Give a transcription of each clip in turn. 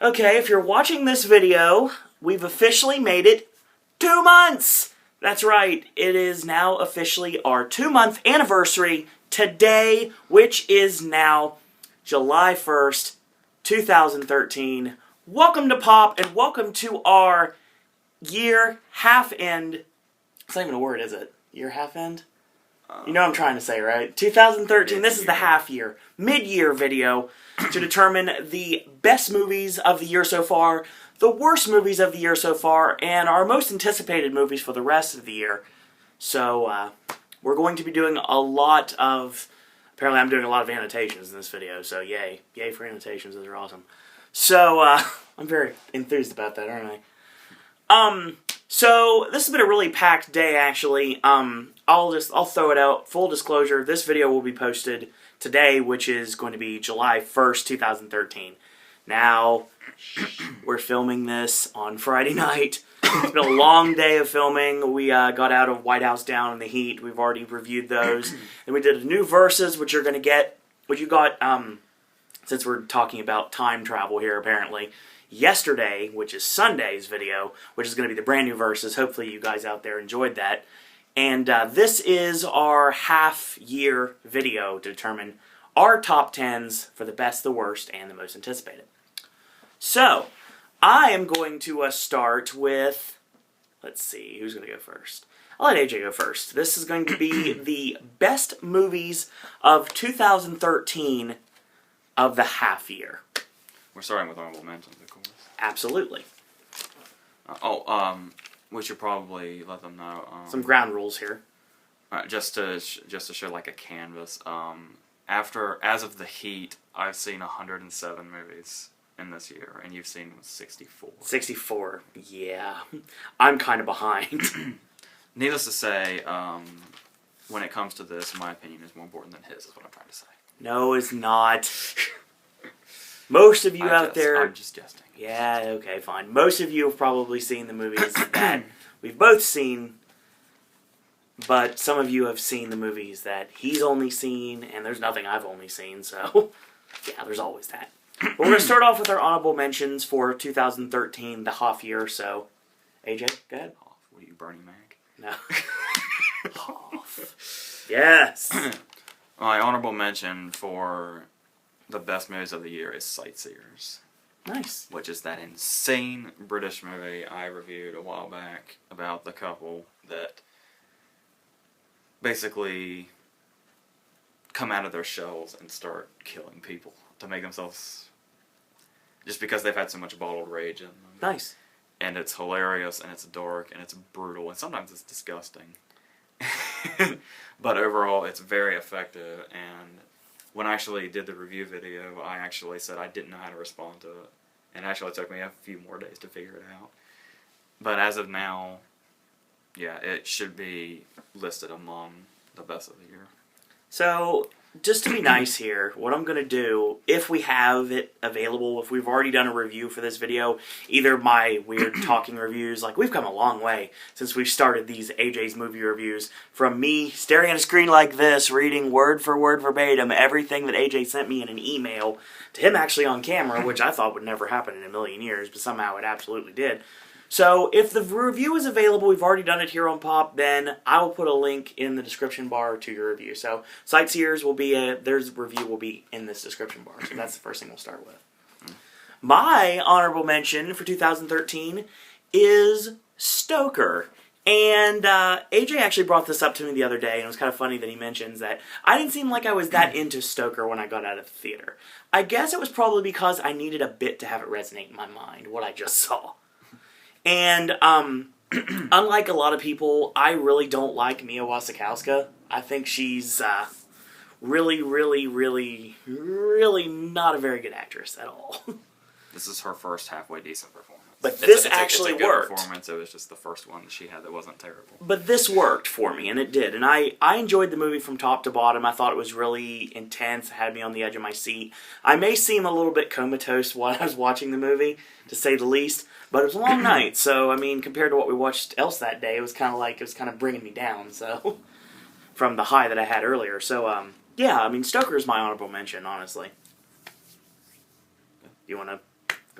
Okay, if you're watching this video, we've officially made it 2 months! That's right, it is now officially our 2-month anniversary today, which is now July 1st, 2013. Welcome to Pop, and welcome to our year half-end. It's not even a word, is it? Year half-end? You know what I'm trying to say, right? 2013, this is the half-year, mid-year video to determine the best movies of the year so far, the worst movies of the year so far, and our most anticipated movies for the rest of the year. So, we're going to be doing a lot of... Apparently I'm doing a lot of annotations in this video, so yay. Yay for annotations, those are awesome. So, I'm very enthused about that, aren't I? So, this has been a really packed day, actually. I'll throw it out. Full disclosure, this video will be posted today, which is going to be July 1st, 2013. Now, we're filming this on Friday night. It's been a long day of filming. We got out of White House Down in the Heat. We've already reviewed those. And we did a new Versus, which you're going to get, which you got, since we're talking about time travel here, apparently, yesterday, which is Sunday's video, which is going to be the brand new Versus. Hopefully you guys out there enjoyed that. And this is our half-year video to determine our top 10s for the best, the worst, and the most anticipated. So, I am going to start with, let's see, who's going to go first? I'll let AJ go first. This is going to be the best movies of 2013 of the half year. We're starting with honorable mentions, of course. Absolutely. We should probably let them know. Some ground rules here. Just to show like a canvas. As of the Heat, I've seen 107 movies in this year, and you've seen 64. 64, yeah. I'm kind of behind. Needless to say, when it comes to this, my opinion is more important than his, is what I'm trying to say. No, it's not. Most of you out there... I'm just jesting. Yeah, okay, fine. Most of you have probably seen the movies that we've both seen, but some of you have seen the movies that he's only seen, and there's nothing I've only seen, so yeah, there's always that. But we're going to start off with our honorable mentions for 2013, the half year, so AJ, go ahead. What are you, Bernie Mac? No. Yes. My honorable mention for the best movies of the year is Sightseers. Nice. Which is that insane British movie I reviewed a while back about the couple that basically come out of their shells and start killing people to make themselves... just because they've had so much bottled rage in them. Nice. And it's hilarious, and it's dark, and it's brutal, and sometimes it's disgusting. But overall, it's very effective, and when I actually did the review video, I actually said I didn't know how to respond to it. And actually it took me a few more days to figure it out. But as of now, yeah, it should be listed among the best of the year. So, just to be nice here, what I'm going to do, if we have it available, if we've already done a review for this video, either my weird talking reviews, like we've come a long way since we've started these AJ's movie reviews, from me staring at a screen like this, reading word for word verbatim everything that AJ sent me in an email, to him actually on camera, which I thought would never happen in a million years, but somehow it absolutely did. So, if the review is available, we've already done it here on Pop, then I will put a link in the description bar to your review. So, Sightseers will be, their review will be in this description bar, so that's the first thing we'll start with. My honorable mention for 2013 is Stoker. And AJ actually brought this up to me the other day, and it was kind of funny that he mentions that I didn't seem like I was that into Stoker when I got out of the theater. I guess it was probably because I needed a bit to have it resonate in my mind, what I just saw. And, unlike a lot of people, I really don't like Mia Wasikowska. I think she's, really not a very good actress at all. This is her first halfway decent performance. But this actually it's a good worked. Performance. It was just the first one that she had that wasn't terrible. But this worked for me, and it did. And I enjoyed the movie from top to bottom. I thought it was really intense. It had me on the edge of my seat. I may seem a little bit comatose while I was watching the movie, to say the least. But it was a long night, so, I mean, compared to what we watched else that day, it was kind of bringing me down, so, from the high that I had earlier. So, yeah, I mean, Stoker is my honorable mention, honestly. You want to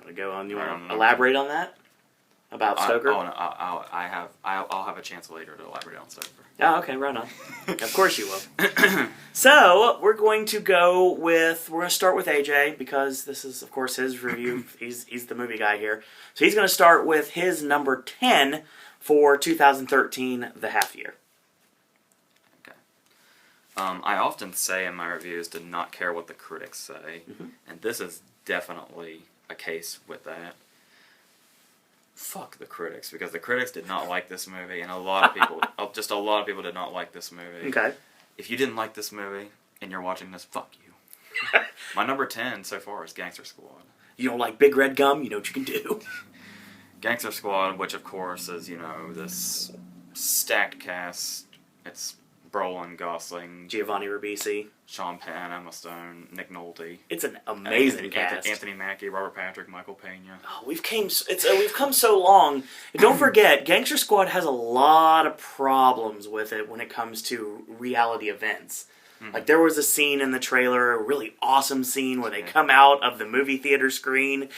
Gonna go on. You Right want on to elaborate on that? About Stoker? No, I'll have a chance later to elaborate on Stoker. Oh, okay, right on. Of course you will. So, we're going to start with AJ, because this is, of course, his review. He's the movie guy here. So he's going to start with his number 10 for 2013, the half year. Okay. I often say in my reviews to not care what the critics say, and this is definitely a case with that. Fuck the critics, because the critics did not like this movie, and a lot of people did not like this movie. Okay. If you didn't like this movie and you're watching this, fuck you. My number 10 so far is Gangster Squad. You don't like Big Red Gum? You know what you can do. Gangster Squad, which of course is, this stacked cast. It's Brolin, Gosling, Giovanni Ribisi, Sean Penn, Emma Stone, Nick Nolte. It's an amazing cast. Anthony Mackie, Robert Patrick, Michael Pena. Oh, we've come so long. And don't forget, Gangster Squad has a lot of problems with it when it comes to reality events. Like, there was a scene in the trailer, a really awesome scene, where they come out of the movie theater screen,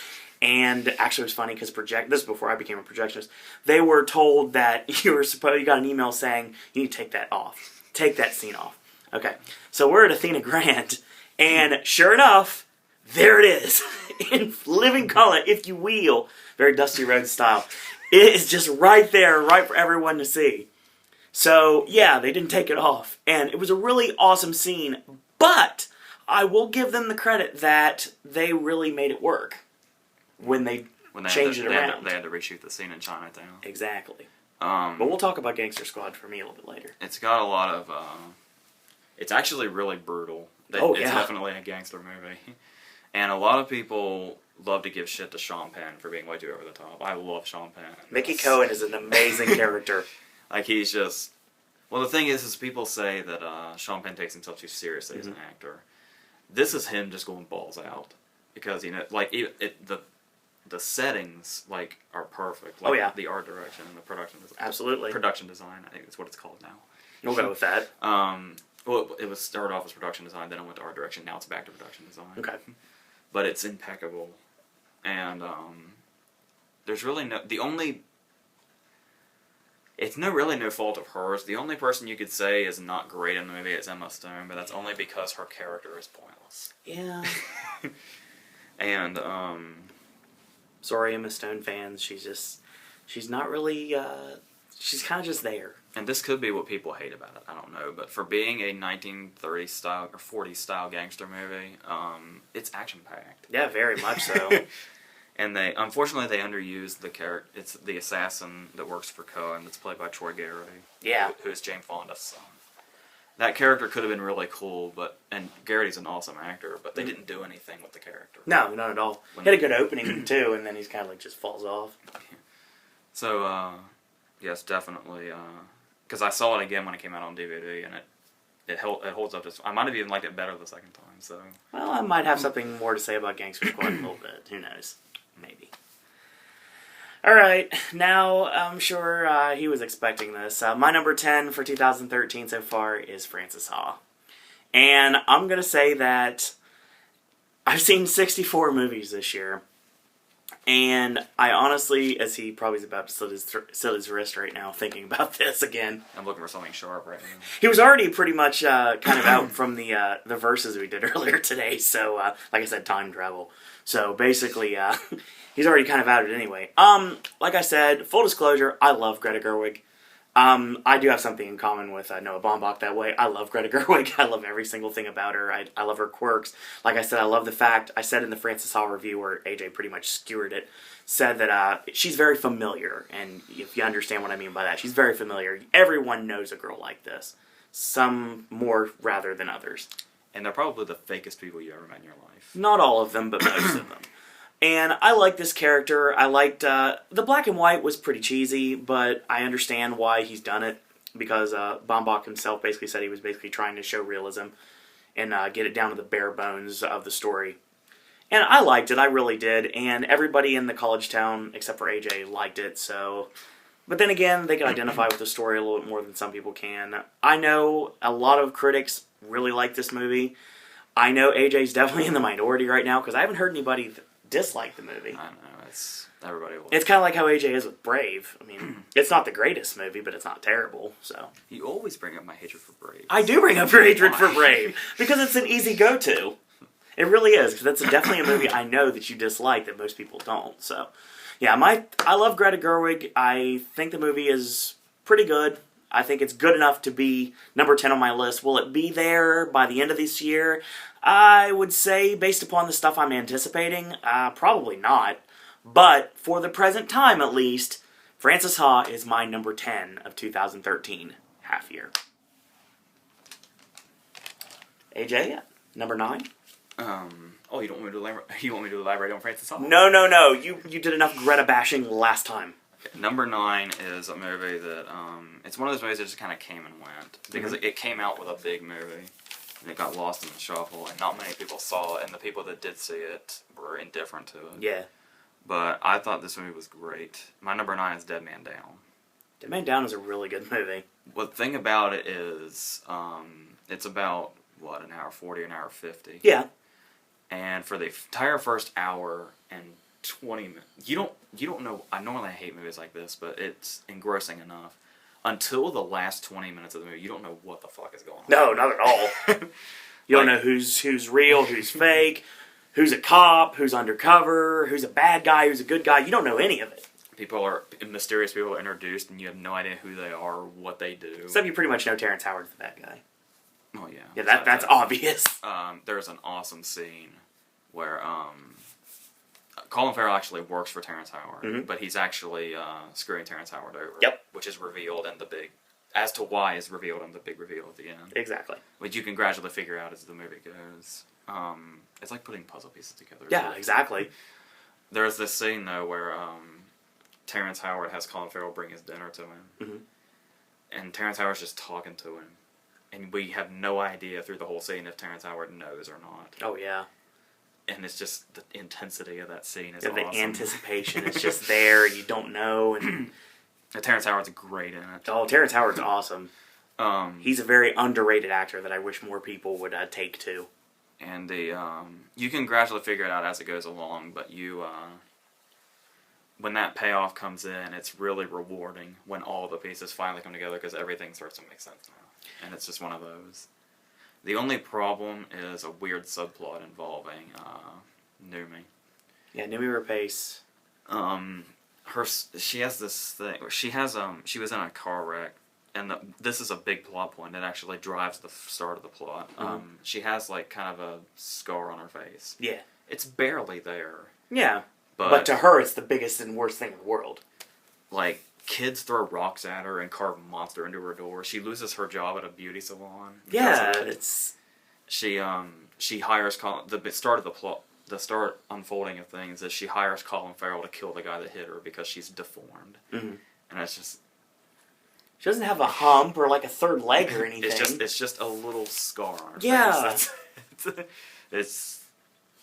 and actually it was funny because this is before I became a projectionist. They were told that you got an email saying you need to take that off. Take that scene off. Okay, so we're at Athena Grant, and sure enough, there it is, in living color, if you will, very Dusty Rhodes style. It is just right there, right for everyone to see. So, yeah, they didn't take it off, and it was a really awesome scene, but I will give them the credit that they really made it work when they changed it around. They had to reshoot the scene in Chinatown. Exactly. But we'll talk about Gangster Squad for me a little bit later. It's got a lot of... it's actually really brutal. It's definitely a gangster movie. And a lot of people love to give shit to Sean Penn for being way too over the top. I love Sean Penn. Mickey Cohen is an amazing character. Like, he's just... Well, the thing is people say that Sean Penn takes himself too seriously as an actor. This is him just going balls out. Because, the settings, are perfect. Like, the art direction and the production design. Absolutely. Production design, I think that's what it's called now. We'll go with that. Well, it started off as production design, then it went to art direction, now it's back to production design. Okay. But it's impeccable. And, there's really it's really no fault of hers. The only person you could say is not great in the movie is Emma Stone, but that's only because her character is pointless. Yeah. And, sorry, Emma Stone fans. She's not really, she's kind of just there. And this could be what people hate about it. I don't know. But for being a 1930s style or 40s style gangster movie, it's action-packed. Yeah, very much so. And unfortunately, they underused the character. It's the assassin that works for Cohen that's played by Troy Garrity. Yeah. Who is Jane Fonda's son. That character could have been really cool, and Garrity's an awesome actor, but they didn't do anything with the character. No, not at all. He had a good opening, too, and then he's kind of just falls off. So, yes, definitely, because I saw it again when it came out on DVD, and it holds up. I might have even liked it better the second time, so... Well, I might have something more to say about Gangster Squad in a little bit. Who knows? Maybe. Alright, now I'm sure he was expecting this. My number 10 for 2013 so far is Frances Ha. And I'm going to say that I've seen 64 movies this year. And I honestly, as he probably is about to slit his wrist right now thinking about this again. I'm looking for something sharp right now. He was already pretty much kind of out from the verses we did earlier today. So, like I said, time travel. So basically, he's already kind of out of it anyway. Like I said, full disclosure, I love Greta Gerwig. I do have something in common with Noah Baumbach that way. I love Greta Gerwig. I love every single thing about her. I love her quirks. Like I said, I love the fact, I said in the Frances Ha review where AJ pretty much skewered it, said that she's very familiar. And if you understand what I mean by that, she's very familiar. Everyone knows a girl like this. Some more rather than others. And they're probably the fakest people you ever met in your life. Not all of them, but most of them. And I like this character. I liked, the black and white was pretty cheesy, but I understand why he's done it, because Baumbach himself basically said he was basically trying to show realism and get it down to the bare bones of the story. And I liked it, I really did, and everybody in the college town, except for AJ, liked it, so... But then again, they can identify with the story a little bit more than some people can. I know a lot of critics really like this movie. I know AJ's definitely in the minority right now, because I haven't heard anybody dislike the movie. I know, it's everybody will. It's kind of like how AJ is with Brave. I mean, it's not the greatest movie, but it's not terrible. So You always bring up my hatred for Brave. I do bring up your hatred for Brave because it's an easy go-to. It really is, because that's definitely a movie I know that you dislike that most people don't. So, yeah, I love Greta Gerwig. I think the movie is pretty good. I think it's good enough to be number 10 on my list. Will it be there by the end of this year? I would say, based upon the stuff I'm anticipating, probably not. But for the present time, at least, Frances Ha is my number 10 of 2013 half year. AJ, number 9? You don't want me to elaborate on Frances Ha? No. You did enough Greta bashing last time. Number 9 is a movie that, it's one of those movies that just kind of came and went. Because it came out with a big movie, and it got lost in the shuffle, and not many people saw it, and the people that did see it were indifferent to it. Yeah. But I thought this movie was great. My number 9 is Dead Man Down. Dead Man Down is a really good movie. Well, the thing about it is, it's about, an hour 40, an hour 50. Yeah. And for the entire first hour and 20 minutes, you don't know, I normally hate movies like this, but it's engrossing enough. Until the last 20 minutes of the movie, you don't know what the fuck is going on. No, not at all. You don't know who's real, who's fake, who's a cop, who's undercover, who's a bad guy, who's a good guy. You don't know any of it. Mysterious people are introduced, and you have no idea who they are or what they do. Except you pretty much know Terrence Howard's the bad guy. Oh, yeah. Yeah, that's obvious. There's an awesome scene where Colin Farrell actually works for Terrence Howard, but he's actually screwing Terrence Howard over. Yep. Which is revealed in the big... As to why is revealed in the big reveal at the end. Exactly. Which you can gradually figure out as the movie goes. It's like putting puzzle pieces together. Yeah, exactly. There's this scene, though, where Terrence Howard has Colin Farrell bring his dinner to him. And Terrence Howard's just talking to him. And we have no idea through the whole scene if Terrence Howard knows or not. Oh, yeah. And it's just the intensity of that scene is yeah, awesome. The anticipation is just there, and you don't know. And Terrence Howard's great in it. Oh, Terrence Howard's awesome. He's a very underrated actor that I wish more people would take to. And you can gradually figure it out as it goes along, but when that payoff comes in, it's really rewarding when all the pieces finally come together because everything starts to make sense now. And it's just one of those. The only problem is a weird subplot involving Numi. Yeah, Numi Rapace. She has this thing. She was in a car wreck, and this is a big plot point. It actually drives the start of the plot. She has like kind of a scar on her face. Yeah, it's barely there. Yeah, but to her, it's the biggest and worst thing in the world. Like, kids throw rocks at her and carve a monster into her door. She loses her job at a beauty salon. Yeah, it's... She hires Colin... The start unfolding of things is she hires Colin Farrell to kill the guy that hit her because she's deformed. And it's just... She doesn't have a hump or like a third leg or anything. It's just a little scar on her face. It's...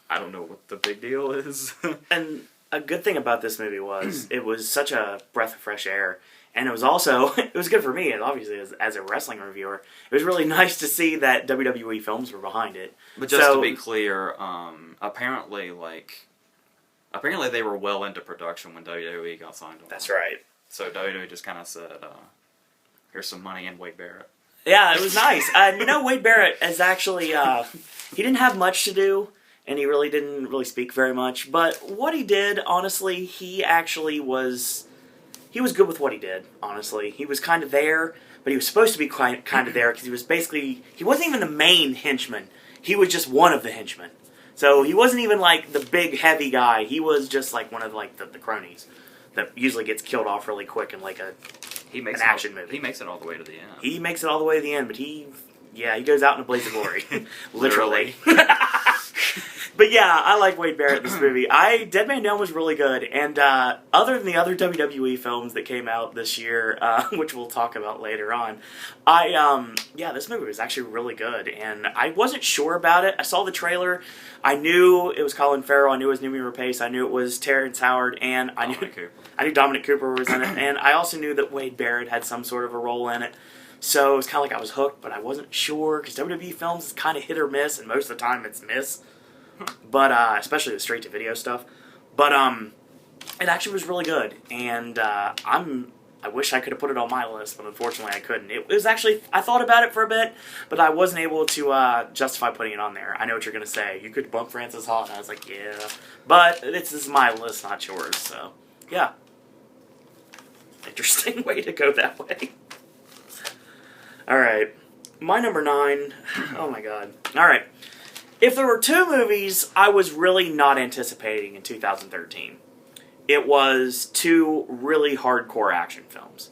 I don't know what the big deal is. And a good thing about this movie was it was such a breath of fresh air. And it was also, it was good for me, and obviously as a wrestling reviewer, it was really nice to see that WWE films were behind it. But just to be clear, apparently they were well into production when WWE got signed on. That's right. So WWE just kind of said, here's some money and Wade Barrett. Yeah, it was nice. Wade Barrett is actually, he didn't have much to do, and he really didn't speak very much. But what he did, honestly, he was good with what he did, honestly. He was kind of there, but he was supposed to be kind of there because he wasn't even the main henchman. He was just one of the henchmen. So he wasn't even like the big heavy guy. He was just like one of like the cronies that usually gets killed off really quick in like an action movie. He makes it all the way to the end. He makes it all the way to the end, but he goes out in a blaze of glory. Literally. But yeah, I like Wade Barrett in this movie. Dead Man Down was really good, and other than the other WWE films that came out this year, which we'll talk about later on, this movie was actually really good, and I wasn't sure about it. I saw the trailer. I knew it was Colin Farrell. I knew it was Numi Rapace. I knew it was Terrence Howard, and I knew Dominic Cooper was in it, and I also knew that Wade Barrett had some sort of a role in it. So it was kind of like I was hooked, but I wasn't sure, because WWE films is kind of hit or miss, and most of the time it's miss. but especially the straight-to-video stuff. But it actually was really good, and I wish I could have put it on my list, but unfortunately I couldn't. It was actually, I thought about it for a bit, but I wasn't able to justify putting it on there. I know what you're going to say. You could bump Francis Ha, and I was like, yeah. But this is my list, not yours, so yeah. Interesting way to go that way. Alright, my number 9, oh my god. Alright, if there were 2 movies I was really not anticipating in 2013, it was 2 really hardcore action films.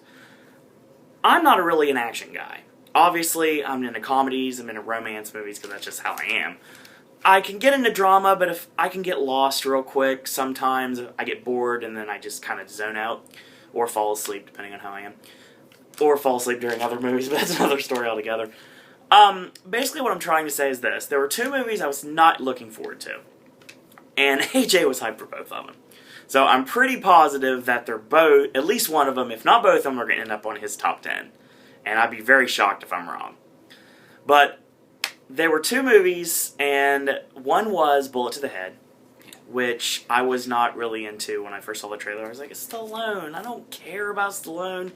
I'm not really an action guy. Obviously, I'm into comedies, I'm into romance movies, because that's just how I am. I can get into drama, but if I can get lost real quick, sometimes I get bored and then I just kind of zone out. Or fall asleep, depending on how I am. Or fall asleep during other movies, but that's another story altogether. Basically what I'm trying to say is this. There were 2 movies I was not looking forward to. And AJ was hyped for both of them. So I'm pretty positive that they're both, at least one of them, if not both of them, are going to end up on his top 10. And I'd be very shocked if I'm wrong. But there were 2 movies, and one was Bullet to the Head, which I was not really into when I first saw the trailer. I was like, it's Stallone. I don't care about Stallone.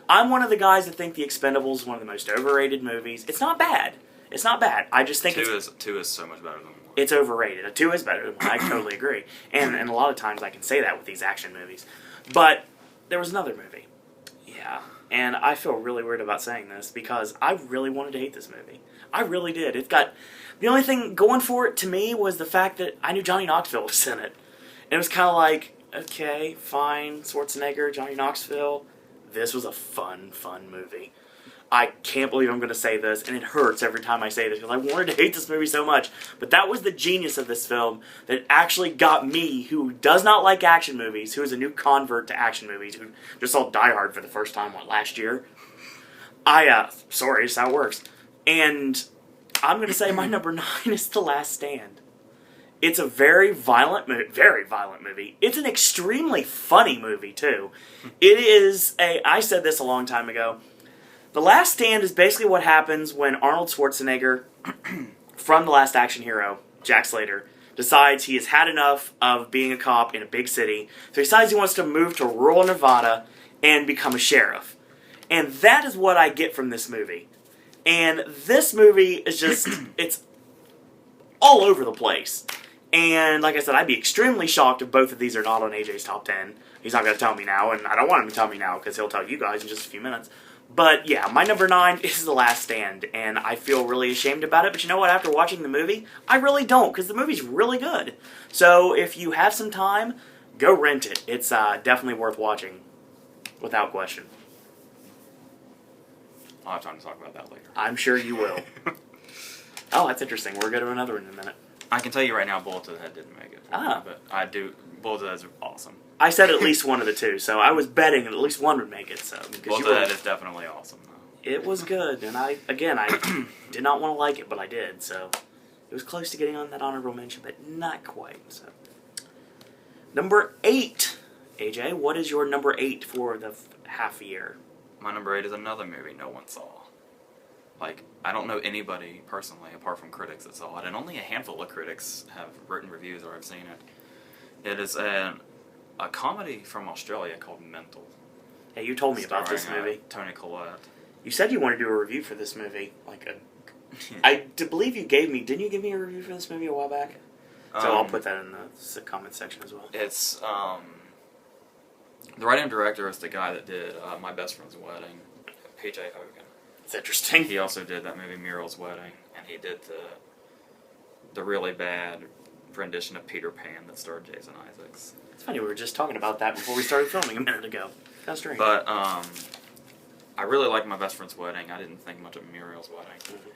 I'm one of the guys that think The Expendables is one of the most overrated movies. It's not bad. It's not bad. I just think two is so much better than 1. It's overrated. A 2 is better than 1. I totally agree. And a lot of times I can say that with these action movies. But there was another movie. Yeah. And I feel really weird about saying this because I really wanted to hate this movie. I really did. It's got... The only thing going for it to me was the fact that I knew Johnny Knoxville was in it. And it was kind of like, okay, fine, Schwarzenegger, Johnny Knoxville. This was a fun movie. I can't believe I'm going to say this, and it hurts every time I say this, because I wanted to hate this movie so much. But that was the genius of this film that actually got me, who does not like action movies, who is a new convert to action movies, who just saw Die Hard for the first time, last year. Sorry, it's how it works. And I'm going to say my number 9 is The Last Stand. It's a very violent movie. It's an extremely funny movie, too. It is I said this a long time ago. The Last Stand is basically what happens when Arnold Schwarzenegger, from The Last Action Hero, Jack Slater, decides he has had enough of being a cop in a big city, so he decides he wants to move to rural Nevada and become a sheriff. And that is what I get from this movie. And this movie is just, it's all over the place. And like I said, I'd be extremely shocked if both of these are not on AJ's top 10. He's not going to tell me now, and I don't want him to tell me now, because he'll tell you guys in just a few minutes. But yeah, my number 9 is The Last Stand, and I feel really ashamed about it. But you know what? After watching the movie, I really don't, because the movie's really good. So if you have some time, go rent it. It's definitely worth watching, without question. I'll have time to talk about that later. I'm sure you will. Oh, that's interesting. We'll go to another one in a minute. I can tell you right now, Bullet to the Head didn't make it. Ah. But I do. Bullet to the Head is awesome. I said at least one of the 2, so I was betting that at least one would make it. So Bullet to the Head is definitely awesome, though. It was good, and I did not want to like it, but I did. So it was close to getting on that honorable mention, but not quite. So number 8, AJ, what is your number 8 for the half year? My number 8 is another movie no one saw. Like, I don't know anybody personally, apart from critics, that saw it, and only a handful of critics have written reviews or have seen it. It is a comedy from Australia called Mental. Hey, you told me about this movie. Tony Collette. You said you wanted to do a review for this movie. I believe you gave me... Didn't you give me a review for this movie a while back? So I'll put that in the comment section as well. It's... the writer and director is the guy that did My Best Friend's Wedding, P.J. Hogan. It's interesting. He also did that movie Muriel's Wedding, and he did the really bad rendition of Peter Pan that starred Jason Isaacs. It's funny, we were just talking about that before we started filming a minute ago. That's strange. But I really liked My Best Friend's Wedding. I didn't think much of Muriel's Wedding. Mm-hmm.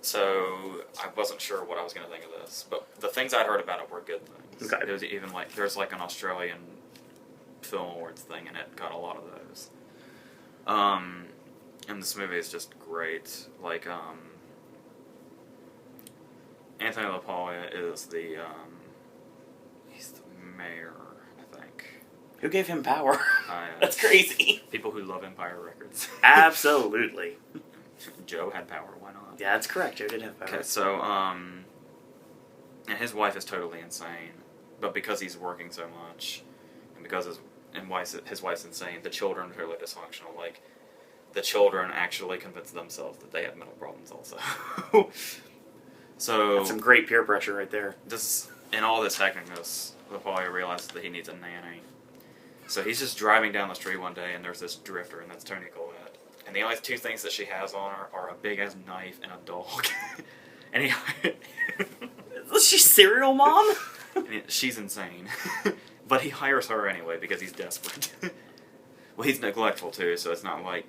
So I wasn't sure what I was going to think of this. But the things I'd heard about it were good things. Okay. It was even there's an Australian Film Awards thing, and it got a lot of those. And this movie is just great. Anthony LaPaglia is he's the mayor, I think. Who gave him power? That's crazy. People who love Empire Records. Absolutely. Joe had power, why not? Yeah, that's correct. Joe did have power. Okay, so, And his wife is totally insane, but because he's working so much, and because his wife's insane, the children are totally dysfunctional. Like, the children actually convince themselves that they have mental problems also. So that's some great peer pressure right there. In all this hecticness, Paulie realizes that he needs a nanny. So he's just driving down the street one day, and there's this drifter, and that's Toni Collette. And the only two things that she has on her are a big-ass knife and a dog. And Was she serial mom? she's insane. But he hires her anyway because he's desperate. Well, he's neglectful too, so it's not like...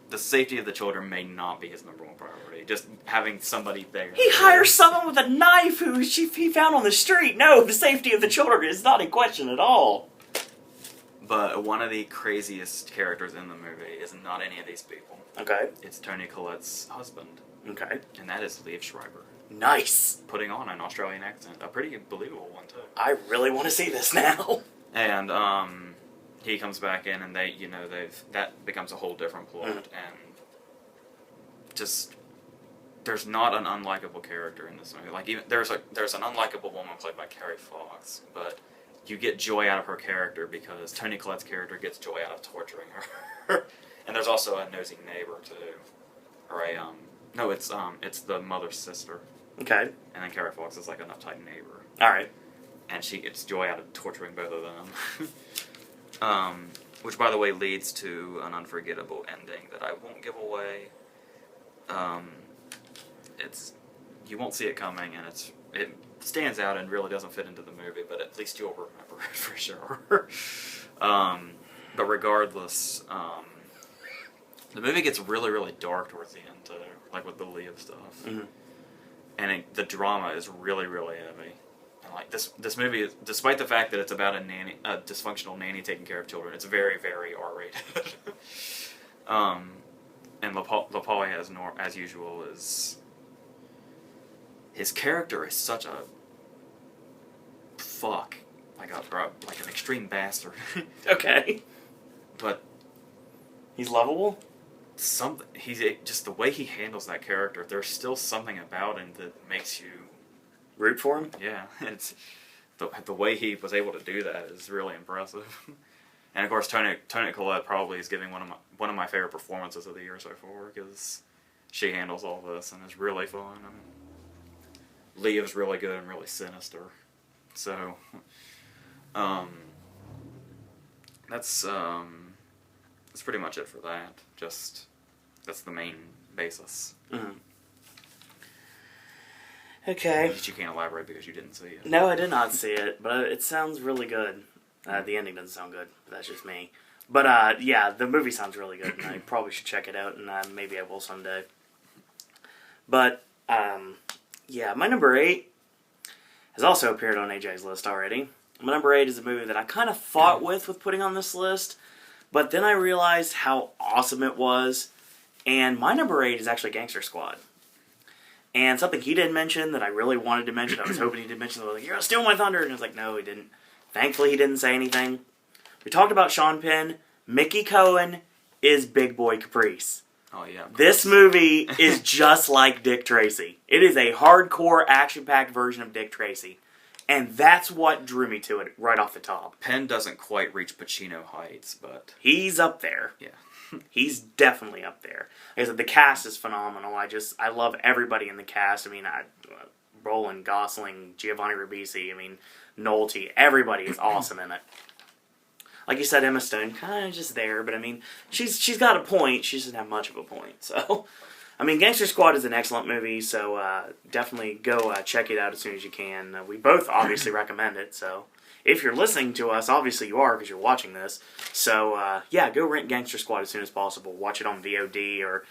The safety of the children may not be his number one priority. Just having somebody there. He hires someone with a knife who he found on the street. No, the safety of the children is not in question at all. But one of the craziest characters in the movie is not any of these people. Okay. It's Toni Collette's husband. Okay. And that is Liev Schreiber. Nice. Putting on an Australian accent. A pretty believable one, too. I really want to see this now. And, he comes back in, and that becomes a whole different plot, and just there's not an unlikable character in this movie. Like, even there's an unlikable woman played by Carrie Fox, but you get joy out of her character because Toni Collette's character gets joy out of torturing her. And there's also a nosy neighbor too, or it's the mother's sister. Okay. And then Carrie Fox is like an uptight neighbor. All right. And she gets joy out of torturing both of them. Which, by the way, leads to an unforgettable ending that I won't give away. You won't see it coming, and it stands out and really doesn't fit into the movie, but at least you'll remember it for sure. But regardless, the movie gets really, really dark towards the end, too, like with the Liev stuff. Mm-hmm. And the drama is really, really heavy. Like this movie, despite the fact that it's about a dysfunctional nanny taking care of children, it's very, very R-rated. And LaPaulie, as usual, his character is such a fuck, like an extreme bastard. Okay. But he's lovable. Just the way he handles that character. There's still something about him that makes you root for him? Yeah, it's the way he was able to do that is really impressive. And of course, Toni Collette probably is giving one of my favorite performances of the year so far because she handles all this and is really fun. And Liev's really good and really sinister. So, that's pretty much it for that. That's the main basis. Mm-hmm. Okay. But you can't elaborate because you didn't see it. No, I did not see it, but it sounds really good. The ending doesn't sound good, but that's just me. But, yeah, the movie sounds really good, and I probably should check it out, and maybe I will someday. But, yeah, my number 8 has also appeared on AJ's list already. My number 8 is a movie that I kind of fought with putting on this list, but then I realized how awesome it was, and my number 8 is actually Gangster Squad. And something he didn't mention that I really wanted to mention, I was hoping he did mention, I was like, you're stealing my thunder, and I was like, no, he didn't. Thankfully, he didn't say anything. We talked about Sean Penn. Mickey Cohen is Big Boy Caprice. Oh, yeah. This movie is just like Dick Tracy. It is a hardcore, action-packed version of Dick Tracy. And that's what drew me to it right off the top. Penn doesn't quite reach Pacino heights, but... He's up there. Yeah. He's definitely up there. Like I said, the cast is phenomenal. I love everybody in the cast. I mean, Brolin, Gosling, Giovanni Ribisi, Nolte. Everybody is awesome in it. Like you said, Emma Stone, kind of just there, but she's got a point. She doesn't have much of a point. So, Gangster Squad is an excellent movie. So definitely go check it out as soon as you can. We both obviously recommend it. So. If you're listening to us, obviously you are because you're watching this. So, yeah, go rent Gangster Squad as soon as possible. Watch it on VOD or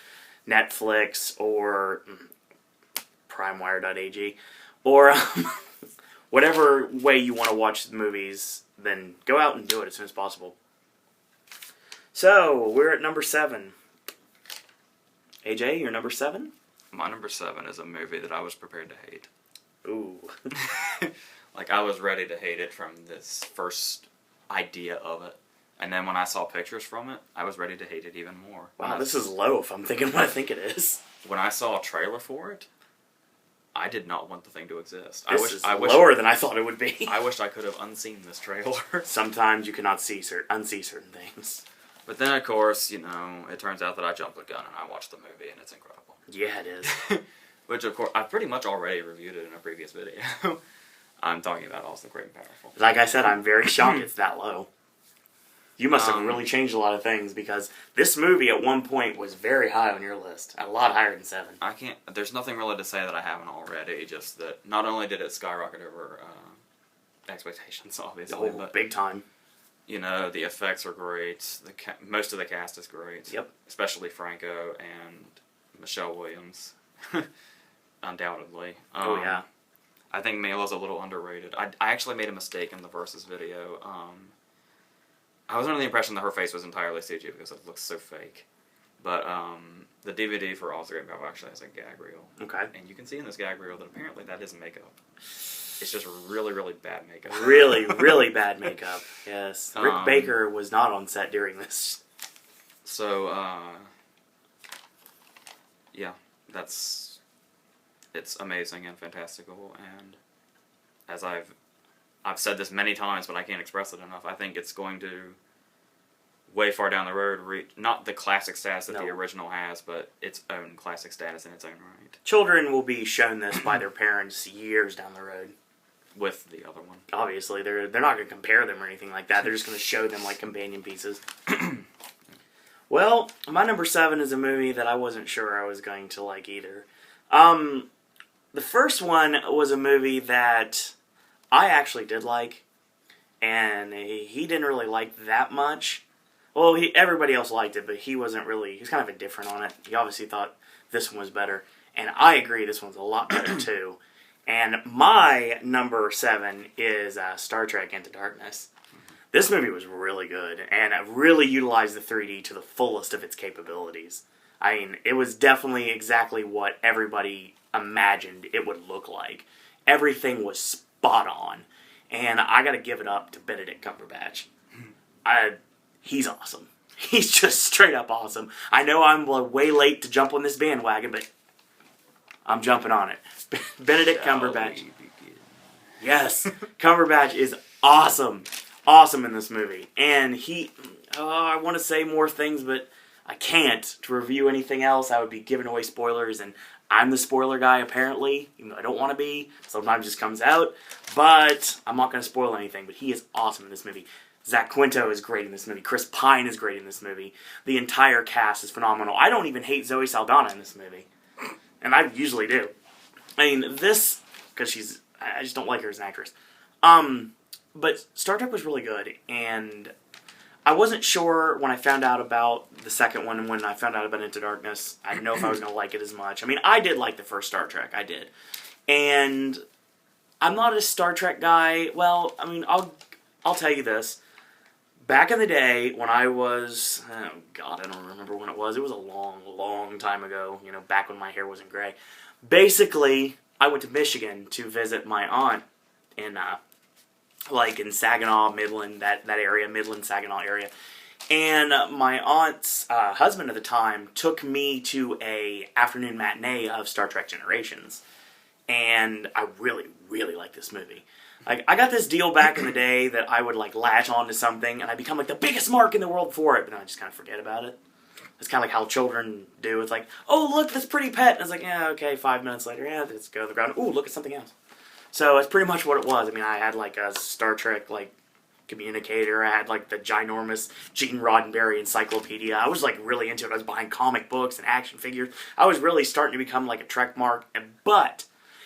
Netflix or PrimeWire.ag or whatever way you want to watch the movies, then go out and do it as soon as possible. So, we're at number 7. AJ, you're number 7? My number 7 is a movie that I was prepared to hate. Ooh. Like, I was ready to hate it from this first idea of it. And then when I saw pictures from it, I was ready to hate it even more. Wow, this is low if I'm thinking what I think it is. When I saw a trailer for it, I did not want the thing to exist. This is lower than I thought it would be. I wished I could have unseen this trailer. Sometimes you cannot unsee certain things. But then, of course, you know, it turns out that I jumped the gun and I watched the movie, and it's incredible. Yeah, it is. Which, of course, I pretty much already reviewed it in a previous video. I'm talking about Also Great and Powerful. Like I said, I'm very shocked it's that low. You must have really changed a lot of things, because this movie at one point was very high on your list. A lot higher than 7. There's nothing really to say that I haven't already, just that not only did it skyrocket over expectations, obviously, but big time. You know, the effects are great. Most of the cast is great. Yep. Especially Franco and Michelle Williams. Undoubtedly. Oh, yeah. I think Mila's a little underrated. I actually made a mistake in the Versus video. I was under the impression that her face was entirely CG because it looks so fake. But the DVD for Also Great and Powerful actually has a gag reel. Okay. And you can see in this gag reel that apparently that is makeup. It's just really, really bad makeup. Really, really bad makeup. Yes. Rick Baker was not on set during this. So, yeah, it's amazing and fantastical, and as I've said this many times, but I can't express it enough, I think it's going to, way far down the road, reach not the classic status that the original has, but its own classic status in its own right. Children will be shown this by their parents years down the road. With the other one. Obviously, they're not going to compare them or anything like that. They're just going to show them like companion pieces. Well, my number 7 is a movie that I wasn't sure I was going to like either. The first one was a movie that I actually did like, and he didn't really like that much. Well, everybody else liked it, but he wasn't really, he was kind of indifferent on it. He obviously thought this one was better, and I agree this one's a lot better too. And my number 7 is Star Trek Into Darkness. This movie was really good, and it really utilized the 3D to the fullest of its capabilities. I mean, it was definitely exactly what everybody imagined it would look like. Everything was spot on. And I gotta give it up to Benedict Cumberbatch. He's awesome. He's just straight up awesome. I know I'm way late to jump on this bandwagon, but I'm jumping on it. Benedict Cumberbatch. Yes, Cumberbatch is awesome. Awesome in this movie. And I want to say more things, but I can't. To review anything else, I would be giving away spoilers, and I'm the spoiler guy, apparently, even though I don't want to be. Sometimes it just comes out. But I'm not going to spoil anything, but he is awesome in this movie. Zach Quinto is great in this movie. Chris Pine is great in this movie. The entire cast is phenomenal. I don't even hate Zoe Saldana in this movie. And I usually do. I mean, because I just don't like her as an actress. But Star Trek was really good, and I wasn't sure when I found out about the second one and when I found out about Into Darkness. I didn't know if I was going to like it as much. I mean, I did like the first Star Trek. I did. And I'm not a Star Trek guy. Well, I mean, I'll tell you this. Back in the day when I was, oh God, I don't remember when it was. It was a long, long time ago, back when my hair wasn't gray. Basically, I went to Michigan to visit my aunt in Saginaw, Midland, that area, Midland, Saginaw area. And my aunt's husband at the time took me to a afternoon matinee of Star Trek Generations. And I really, really like this movie. I got this deal back in the day that I would latch on to something and I become the biggest mark in the world for it, but then I just kind of forget about it. It's kind of how children do. It's oh, look, this pretty pet. And it's yeah, okay, 5 minutes later, yeah, let's go to the ground. Ooh, look at something else. So it's pretty much what it was. I mean, I had a Star Trek communicator. I had the ginormous Gene Roddenberry encyclopedia. I was really into it. I was buying comic books and action figures. I was really starting to become a Trek mark. But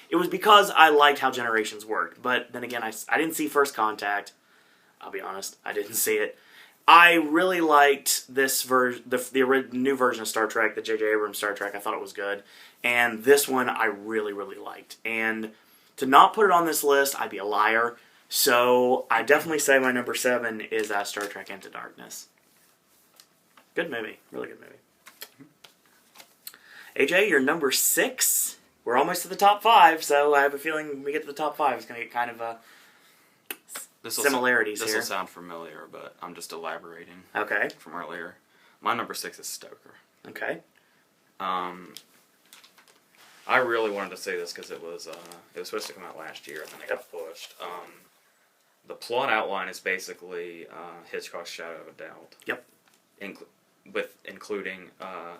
it was because I liked how Generations worked. But then again, I didn't see First Contact. I'll be honest, I didn't see it. I really liked this the new version of Star Trek, the J.J. Abrams Star Trek. I thought it was good. And this one I really, really liked. And to not put it on this list, I'd be a liar. So I definitely say my number 7 is Star Trek Into Darkness. Good movie. Really good movie. AJ, you're number 6. We're almost to the top 5, so I have a feeling when we get to the top 5, it's going to get kind of similarities here. This will sound familiar, but I'm just elaborating. Okay. From earlier. My number 6 is Stoker. Okay. I really wanted to see this because it was supposed to come out last year, and then it got pushed. The plot outline is basically Hitchcock's Shadow of a Doubt. Yep. Including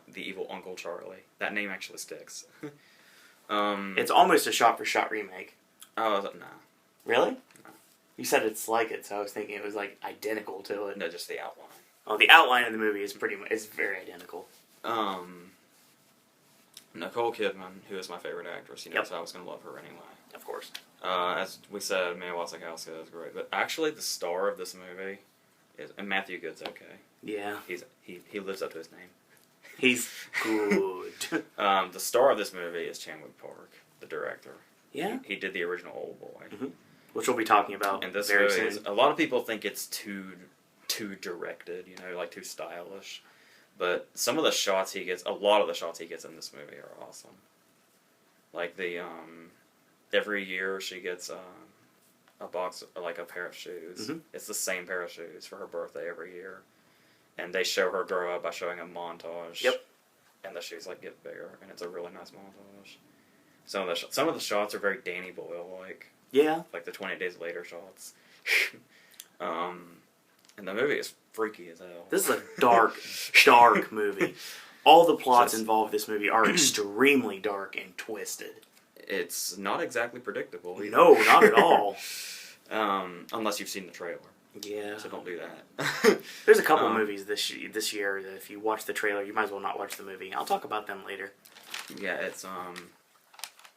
the evil Uncle Charlie. That name actually sticks. It's almost a shot-for-shot remake. Oh, no. Really? No. You said it's like it, so I was thinking it was like identical to it. No, just the outline. Oh, the outline of the movie is very identical. Nicole Kidman, who is my favorite actress, you know, so I was going to love her anyway. Of course. As we said, Mia Wasikowska is great, but actually the star of this movie is Matthew Good's okay. Yeah. He lives up to his name. He's good. The star of this movie is Chan-wook Park, the director. Yeah. He did the original Old Boy, which we'll be talking about and this very movie soon. A lot of people think it's too directed, you know, like too stylish. But some of the shots he gets, a lot of the shots he gets in this movie are awesome. Like every year she gets a box, like a pair of shoes. It's the same pair of shoes for her birthday every year. And they show her grow up by showing a montage. Yep. And the shoes like get bigger, and it's a really nice montage. Some of the shots are very Danny Boyle-like. Yeah. Like the 20 Days Later shots. And the movie is freaky as hell. This is a dark, dark movie. All the plots involved in this movie are extremely dark and twisted. It's not exactly predictable either. No, not at all. Unless you've seen the trailer. Yeah. So don't do that. There's a couple movies this year that if you watch the trailer, you might as well not watch the movie. I'll talk about them later. Yeah, it's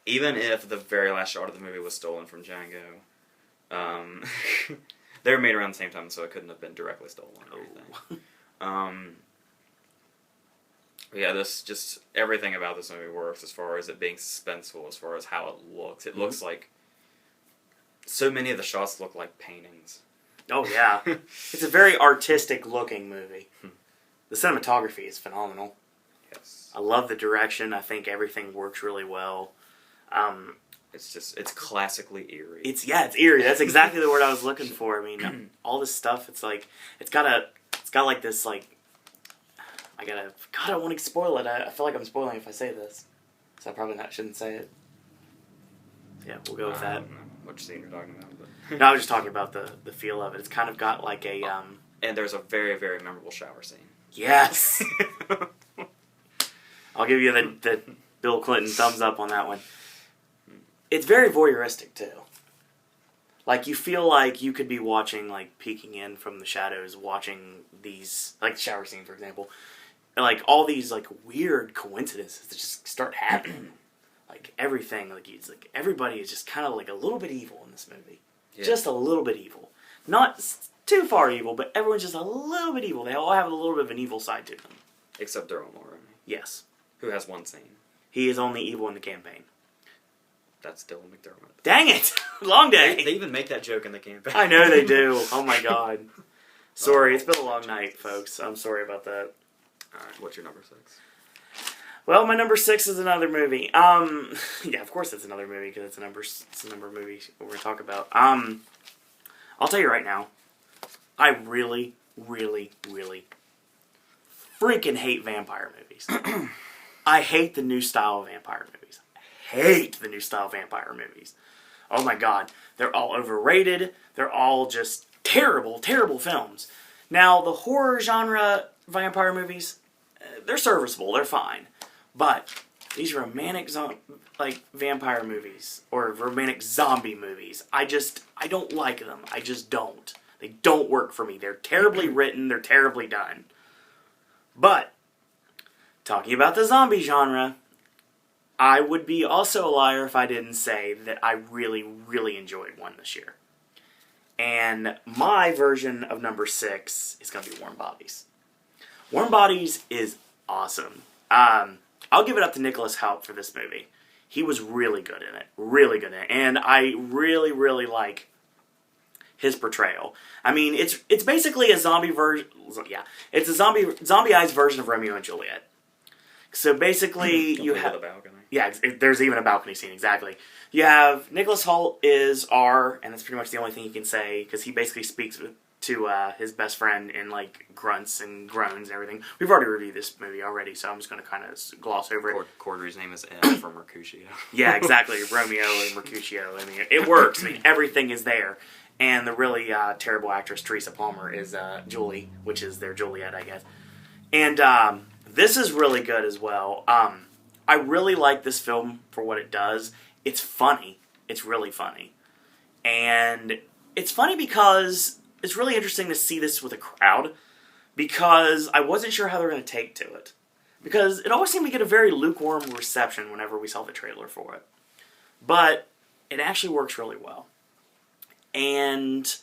even if the very last shot of the movie was stolen from Django, they were made around the same time, so it couldn't have been directly stolen or anything. Yeah, everything about this movie works as far as it being suspenseful, as far as how it looks. It looks like so many of the shots look like paintings. Oh yeah, it's a very artistic looking movie. The cinematography is phenomenal. Yes, I love the direction. I think everything works really well. It's classically eerie. It's eerie. That's exactly the word I was looking for. I mean, all this stuff. It's like it's got like this like. God, I don't want to spoil it. I feel like I'm spoiling if I say this, so I probably shouldn't say it. Yeah, we'll go with that. I don't know which scene you're talking about. But No, I was just talking about the feel of it. It's kind of got like a And there's a very, very memorable shower scene. Yes. I'll give you the Bill Clinton thumbs up on that one. It's very voyeuristic too. Like you feel like you could be watching, like peeking in from the shadows, watching these, like the shower scene for example, and, like all these like weird coincidences that just start happening. Like everything, like it's like everybody is just kind of like a little bit evil in this movie. Yeah. Just a little bit evil, not too far evil, but everyone's just a little bit evil. They all have a little bit of an evil side to them. Except Daryl Morey. Yes. Who has one scene. He is only evil in the campaign. That's Dylan McDermott. Dang it! Long day! They even make that joke in the campaign. I know they do. Oh my god. Sorry, it's been a long night, folks. I'm sorry about that. Alright, what's your number 6? Well, my number 6 is another movie. Yeah, of course it's another movie, because it's a number movie we're going to talk about. I'll tell you right now, I really, really, really freaking hate vampire movies. I hate the new style of vampire movies. Hate the new style vampire movies. Oh my god. They're all overrated. They're all just terrible, terrible films. Now, the horror genre vampire movies, they're serviceable. They're fine. But these romantic vampire movies or romantic zombie movies, I don't like them. I just don't. They don't work for me. They're terribly written. They're terribly done. But talking about the zombie genre, I would be also a liar if I didn't say that I really, really enjoyed one this year. And my version of number 6 is going to be Warm Bodies. Warm Bodies is awesome. I'll give it up to Nicholas Hoult for this movie. He was really good in it. Really good in it. And I really, really like his portrayal. I mean, it's basically a zombie version. Yeah, it's a zombie-ized version of Romeo and Juliet. So basically, you have the balcony. Yeah, there's even a balcony scene, exactly. You have Nicholas Hoult is R, and that's pretty much the only thing he can say, because he basically speaks to his best friend in, like, grunts and groans and everything. We've already reviewed this movie already, so I'm just going to kind of gloss over it. Corddry's name is Ed from Mercutio. Yeah, exactly. Romeo and Mercutio. I mean, it works. I mean, everything is there. And the really terrible actress, Teresa Palmer, is Julie, which is their Juliet, I guess. And this is really good as well. I really like this film for what it does. It's funny. It's really funny. And it's funny because it's really interesting to see this with a crowd, because I wasn't sure how they were going to take to it. Because it always seemed to get a very lukewarm reception whenever we saw the trailer for it. But it actually works really well. And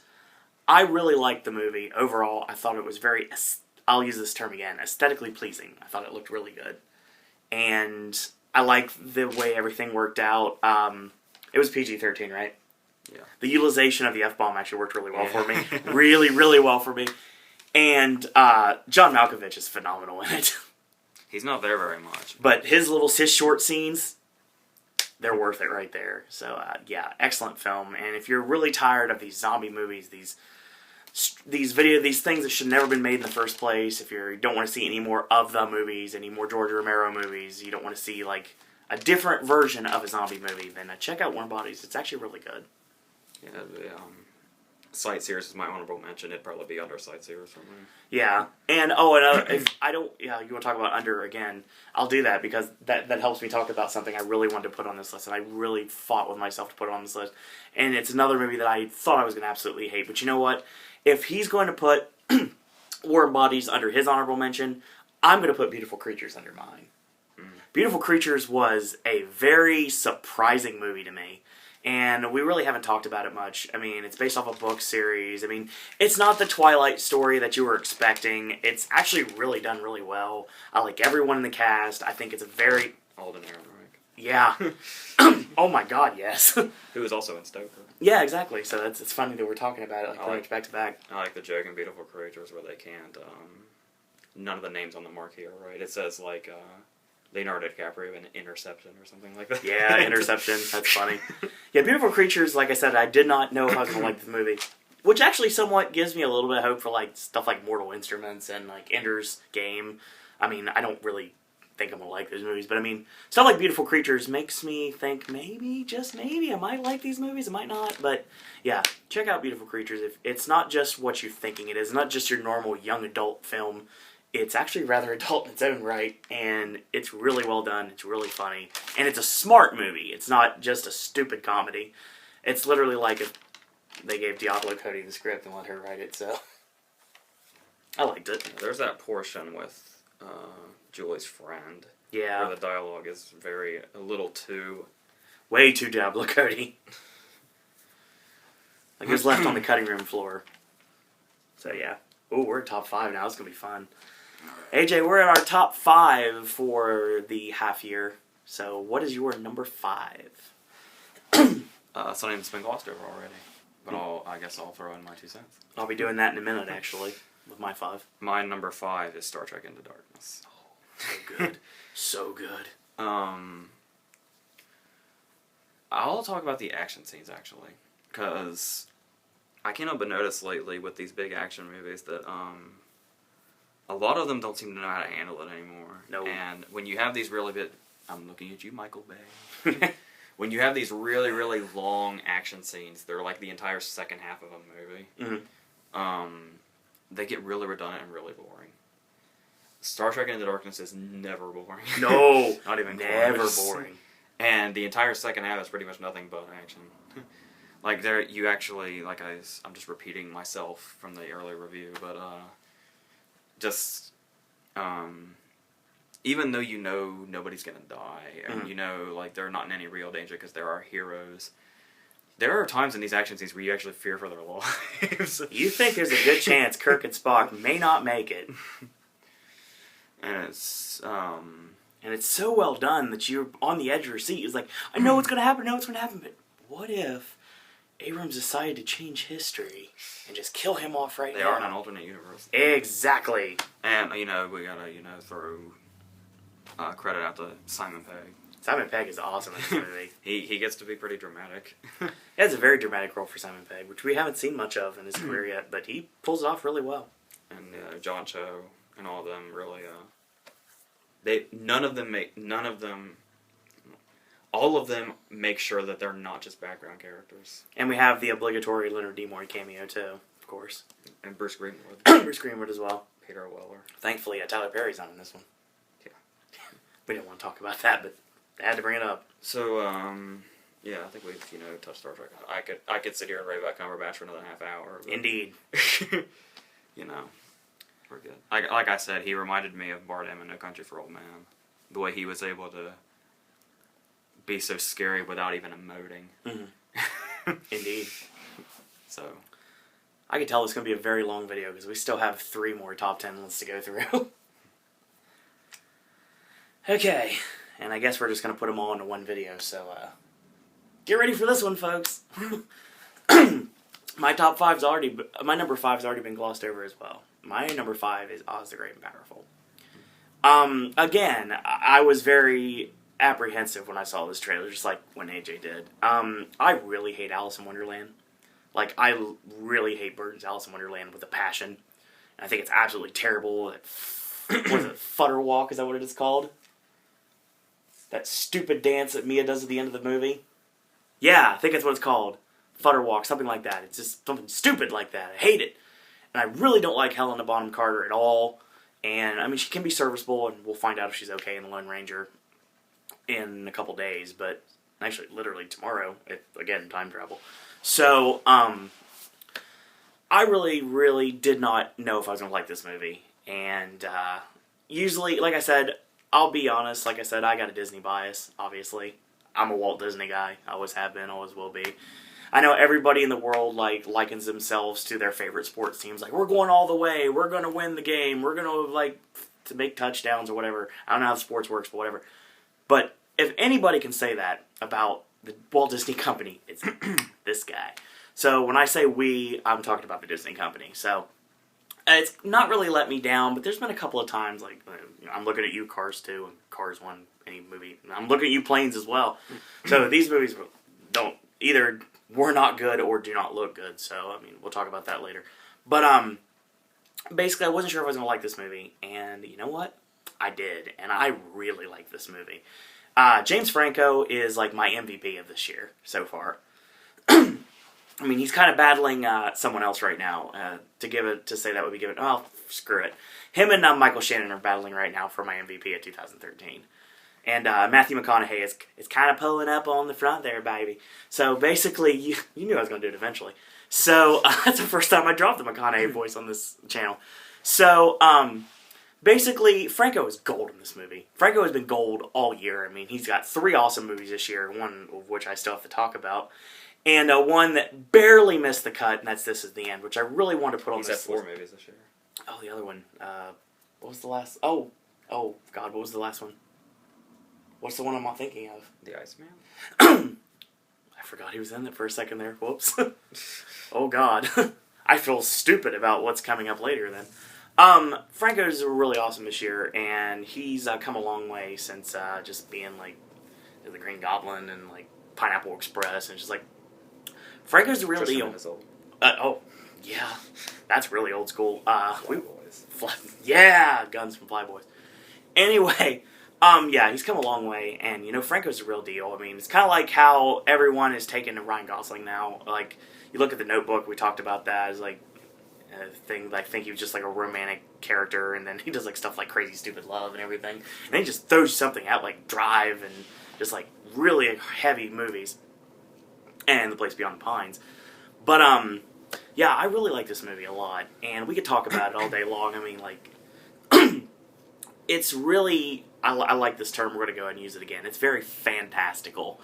I really liked the movie. Overall, I thought it was very, I'll use this term again, aesthetically pleasing. I thought it looked really good. And I liked the way everything worked out. It was PG-13, right? Yeah. The utilization of the F-bomb actually worked really well for me. Really, really well for me. And John Malkovich is phenomenal in it. He's not there very much. But his short scenes, they're worth it right there. So, yeah, excellent film. And if you're really tired of these zombie movies, these things that should never been made in the first place, if you don't want to see any more of the movies, any more George Romero movies, you don't want to see, like, a different version of a zombie movie, then check out Warm Bodies. It's actually really good. Yeah, the Sightseers is my honorable mention. It'd probably be under Sightseers for me. Yeah, and if I don't, you want to talk about under again, I'll do that, because that helps me talk about something I really wanted to put on this list, and I really fought with myself to put it on this list. And it's another movie that I thought I was going to absolutely hate, but you know what? If he's going to put Warm Bodies under his honorable mention, I'm going to put Beautiful Creatures under mine. Beautiful Creatures was a very surprising movie to me. And we really haven't talked about it much. I mean, it's based off a book series. I mean, it's not the Twilight story that you were expecting. It's actually really done really well. I like everyone in the cast. I think it's a very... Alden Ehrenreich. Yeah. Oh my god, yes. Who was also in Stoker. Yeah, exactly. So it's funny that we're talking about it like pretty much back to back. I like the joke in Beautiful Creatures where they can't... none of the names on the marquee are right. It says, like... Leonardo DiCaprio in Interception or something like that. Yeah, Interception. That's funny. Yeah, Beautiful Creatures, like I said, I did not know if I was going to like this movie. Which actually somewhat gives me a little bit of hope for like stuff like Mortal Instruments and like Ender's Game. I mean, I don't really think I'm going to like those movies, but I mean, stuff like Beautiful Creatures makes me think maybe, just maybe, I might like these movies, I might not. But yeah, check out Beautiful Creatures. If it's not just what you're thinking it is, not just your normal young adult film. It's actually rather adult in its own right, and it's really well done, it's really funny, and it's a smart movie. It's not just a stupid comedy. It's literally like if they gave Diablo Cody the script and let her write it, so... I liked it. Yeah, there's that portion with Julie's friend. Yeah. Where the dialogue is a little too... Way too Diablo Cody. Like it was left on the cutting room floor. So yeah. Ooh, we're at top 5 now, it's going to be fun. AJ, we're at our top 5 for the half year. So, what is your number 5? Something that's been glossed over already. But I guess I'll throw in my 2 cents. I'll be doing that in a minute, actually, with my 5. My number 5 is Star Trek Into Darkness. Oh, so good. So good. I'll talk about the action scenes, actually. Because I can't help but notice lately with these big action movies that... a lot of them don't seem to know how to handle it anymore. No. And when you have these really big... I'm looking at you, Michael Bay. When you have these really, really long action scenes, they're like the entire second half of a movie. Mm-hmm. They get really redundant and really boring. Star Trek Into Darkness is never boring. No. Not even never close. Boring. And the entire second half is pretty much nothing but action. Like, there, you actually... Like, I'm just repeating myself from the earlier review, but... even though you know nobody's gonna die, and you know, like, they're not in any real danger because there are heroes, there are times in these action scenes where you actually fear for their lives. You think there's a good chance Kirk and Spock may not make it. And it's so well done that you're on the edge of your seat. It's like, I know what's gonna happen, but what if Abrams decided to change history and just kill him off right now? They are in an alternate universe. Exactly. And, we gotta, throw credit out to Simon Pegg. Simon Pegg is awesome in this movie. He gets to be pretty dramatic. He has a very dramatic role for Simon Pegg, which we haven't seen much of in his career yet, but he pulls it off really well. And John Cho and all of them really, all of them make sure that they're not just background characters. And we have the obligatory Leonard Nimoy cameo too, of course. And Bruce Greenwood. Bruce Greenwood as well. Peter Weller. Thankfully, Tyler Perry's not in this one. Yeah. We didn't want to talk about that, but I had to bring it up. So, yeah, I think we've, touched Star Trek. I could sit here and rave about Cumberbatch for another half hour. But, Indeed. We're good. Like I said, he reminded me of Bardem in No Country for Old Men. The way he was able to be so scary without even emoting. Mm-hmm. Indeed. So, I can tell it's going to be a very long video because we still have 3 more top 10 lists to go through. Okay, and I guess we're just going to put them all into one video, so get ready for this one, folks. My number 5's already been glossed over as well. My number 5 is Oz the Great and Powerful. Again, I was very apprehensive when I saw this trailer, just like when AJ did. I really hate Alice in Wonderland. Like, I really hate Burton's Alice in Wonderland with a passion. And I think it's absolutely terrible. What is it, Futter Walk, is that what it is called? That stupid dance that Mia does at the end of the movie? Yeah, I think that's what it's called. Futter Walk, something like that. It's just something stupid like that. I hate it. And I really don't like Helena Bonham Carter at all. And, I mean, she can be serviceable, and we'll find out if she's okay in The Lone Ranger in a couple days. But, actually, literally tomorrow, again, time travel. So, I really, really did not know if I was going to like this movie. And, usually, like I said, I'll be honest, like I said, I got a Disney bias, obviously. I'm a Walt Disney guy. I always have been, always will be. I know everybody in the world, likens themselves to their favorite sports teams. Like, we're going all the way. We're going to win the game. We're going to, to make touchdowns or whatever. I don't know how sports works, but whatever. But if anybody can say that about the Walt Disney Company, it's this guy. So when I say we, I'm talking about the Disney Company. So it's not really let me down, but there's been a couple of times, I'm looking at you, Cars 2, and Cars 1, any movie. I'm looking at you, Planes, as well. So these movies were not good or do not look good. So, I mean, we'll talk about that later. But, basically, I wasn't sure if I was going to like this movie. And you know what? I did. And I really like this movie. James Franco is, my MVP of this year so far. I mean, he's kind of battling someone else right now. To say that would be given, oh, screw it. Him and Michael Shannon are battling right now for my MVP of 2013. And Matthew McConaughey is kind of pulling up on the front there, baby. So basically, you knew I was going to do it eventually. So that's the first time I dropped the McConaughey voice on this channel. So basically, Franco is gold in this movie. Franco has been gold all year. I mean, he's got 3 awesome movies this year, one of which I still have to talk about. And one that barely missed the cut, and that's This Is the End, which I really want to put on this list. He's had 4 movies this year. Oh, the other one. What was the last? Oh, God, what was the last one? What's the one I'm not thinking of? The Iceman? I forgot he was in it for a second there. Whoops. Oh, God. I feel stupid about what's coming up later then. Franco's really awesome this year, and he's come a long way since just being, the Green Goblin and, Pineapple Express, and just, Franco's the real deal. Oh, yeah. That's really old school. Yeah, Guns from Flyboys. Anyway, yeah, he's come a long way, and, Franco's the real deal. I mean, it's kind of like how everyone is taking to Ryan Gosling now. You look at The Notebook, we talked about that as, a thing, I think he was just, a romantic character, and then he does, stuff like Crazy Stupid Love and everything. And he just throws something out, Drive, and just, really heavy movies. And The Place Beyond the Pines. But, yeah, I really like this movie a lot, and we could talk about it all day long. I mean, it's really, I like this term, we're going to go ahead and use it again. It's very fantastical.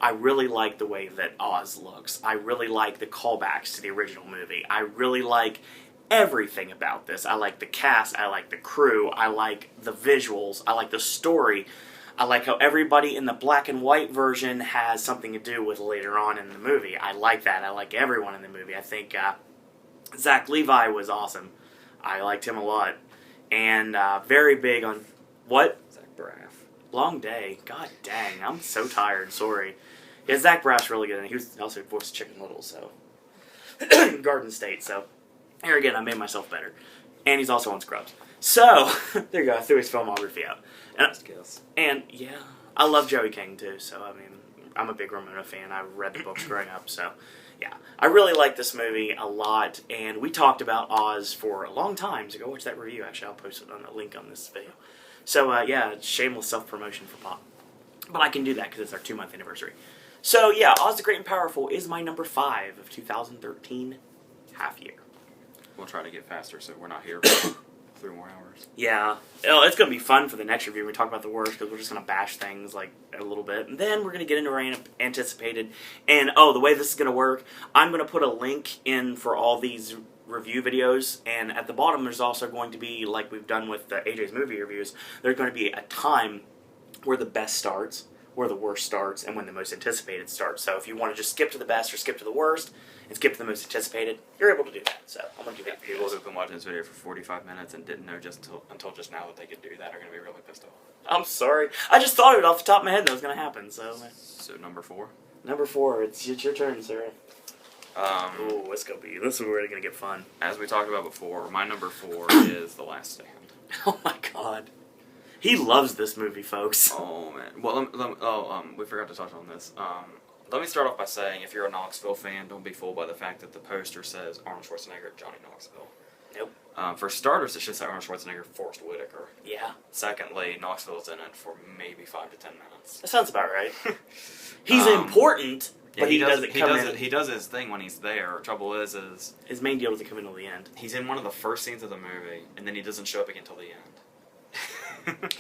I really like the way that Oz looks. I really like the callbacks to the original movie. I really like everything about this. I like the cast, I like the crew, I like the visuals, I like the story. I like how everybody in the black and white version has something to do with later on in the movie. I like that. I like everyone in the movie. I think Zach Levi was awesome. I liked him a lot. And very big on... What? Zach Braff. Long day. God dang, I'm so tired. Sorry. Yeah, Zach Braff's really good, and he was also voiced Chicken Little, so Garden State. So here again, I made myself better, and he's also on Scrubs. So there you go. I threw his filmography out, and yeah, I love Joey King too. So I mean, I'm a big Ramona fan. I read the books growing up, so yeah, I really like this movie a lot. And we talked about Oz for a long time. So go watch that review. Actually, I'll post it on a link on this video. So yeah, shameless self-promotion for Pop, but I can do that because it's our 2-month anniversary. So yeah, Oz the Great and Powerful is my number 5 of 2013 half year. We'll try to get faster so we're not here for 3 more hours. Yeah, it's going to be fun for the next review. We talk about the worst because we're just going to bash things like a little bit. And then we're going to get into our anticipated. And the way this is going to work, I'm going to put a link in for all these review videos. And at the bottom, there's also going to be, like we've done with AJ's movie reviews, there's going to be a time where the best starts, where the worst starts, and when the most anticipated starts. So if you want to just skip to the best or skip to the worst and skip to the most anticipated, you're able to do that. So I'm going to do that for you. People who've been watching this video for 45 minutes and didn't know until just now that they could do that are going to be really pissed off. I'm sorry. I just thought of it off the top of my head that was going to happen. So number 4? Number 4, it's your turn, sir. Ooh, this is really going to get fun. As we talked about before, my number 4 is The Last Stand. Oh my god. He loves this movie, folks. Oh, man. Well, we forgot to touch on this. Let me start off by saying, if you're a Knoxville fan, don't be fooled by the fact that the poster says Arnold Schwarzenegger, Johnny Knoxville. Nope. For starters, it should say Arnold Schwarzenegger, Forrest Whitaker. Yeah. Secondly, Knoxville's in it for maybe 5 to 10 minutes. That sounds about right. He's important, but he doesn't come in. He does his thing when he's there. Trouble is his main deal doesn't come in until the end. He's in one of the first scenes of the movie, and then he doesn't show up again until the end.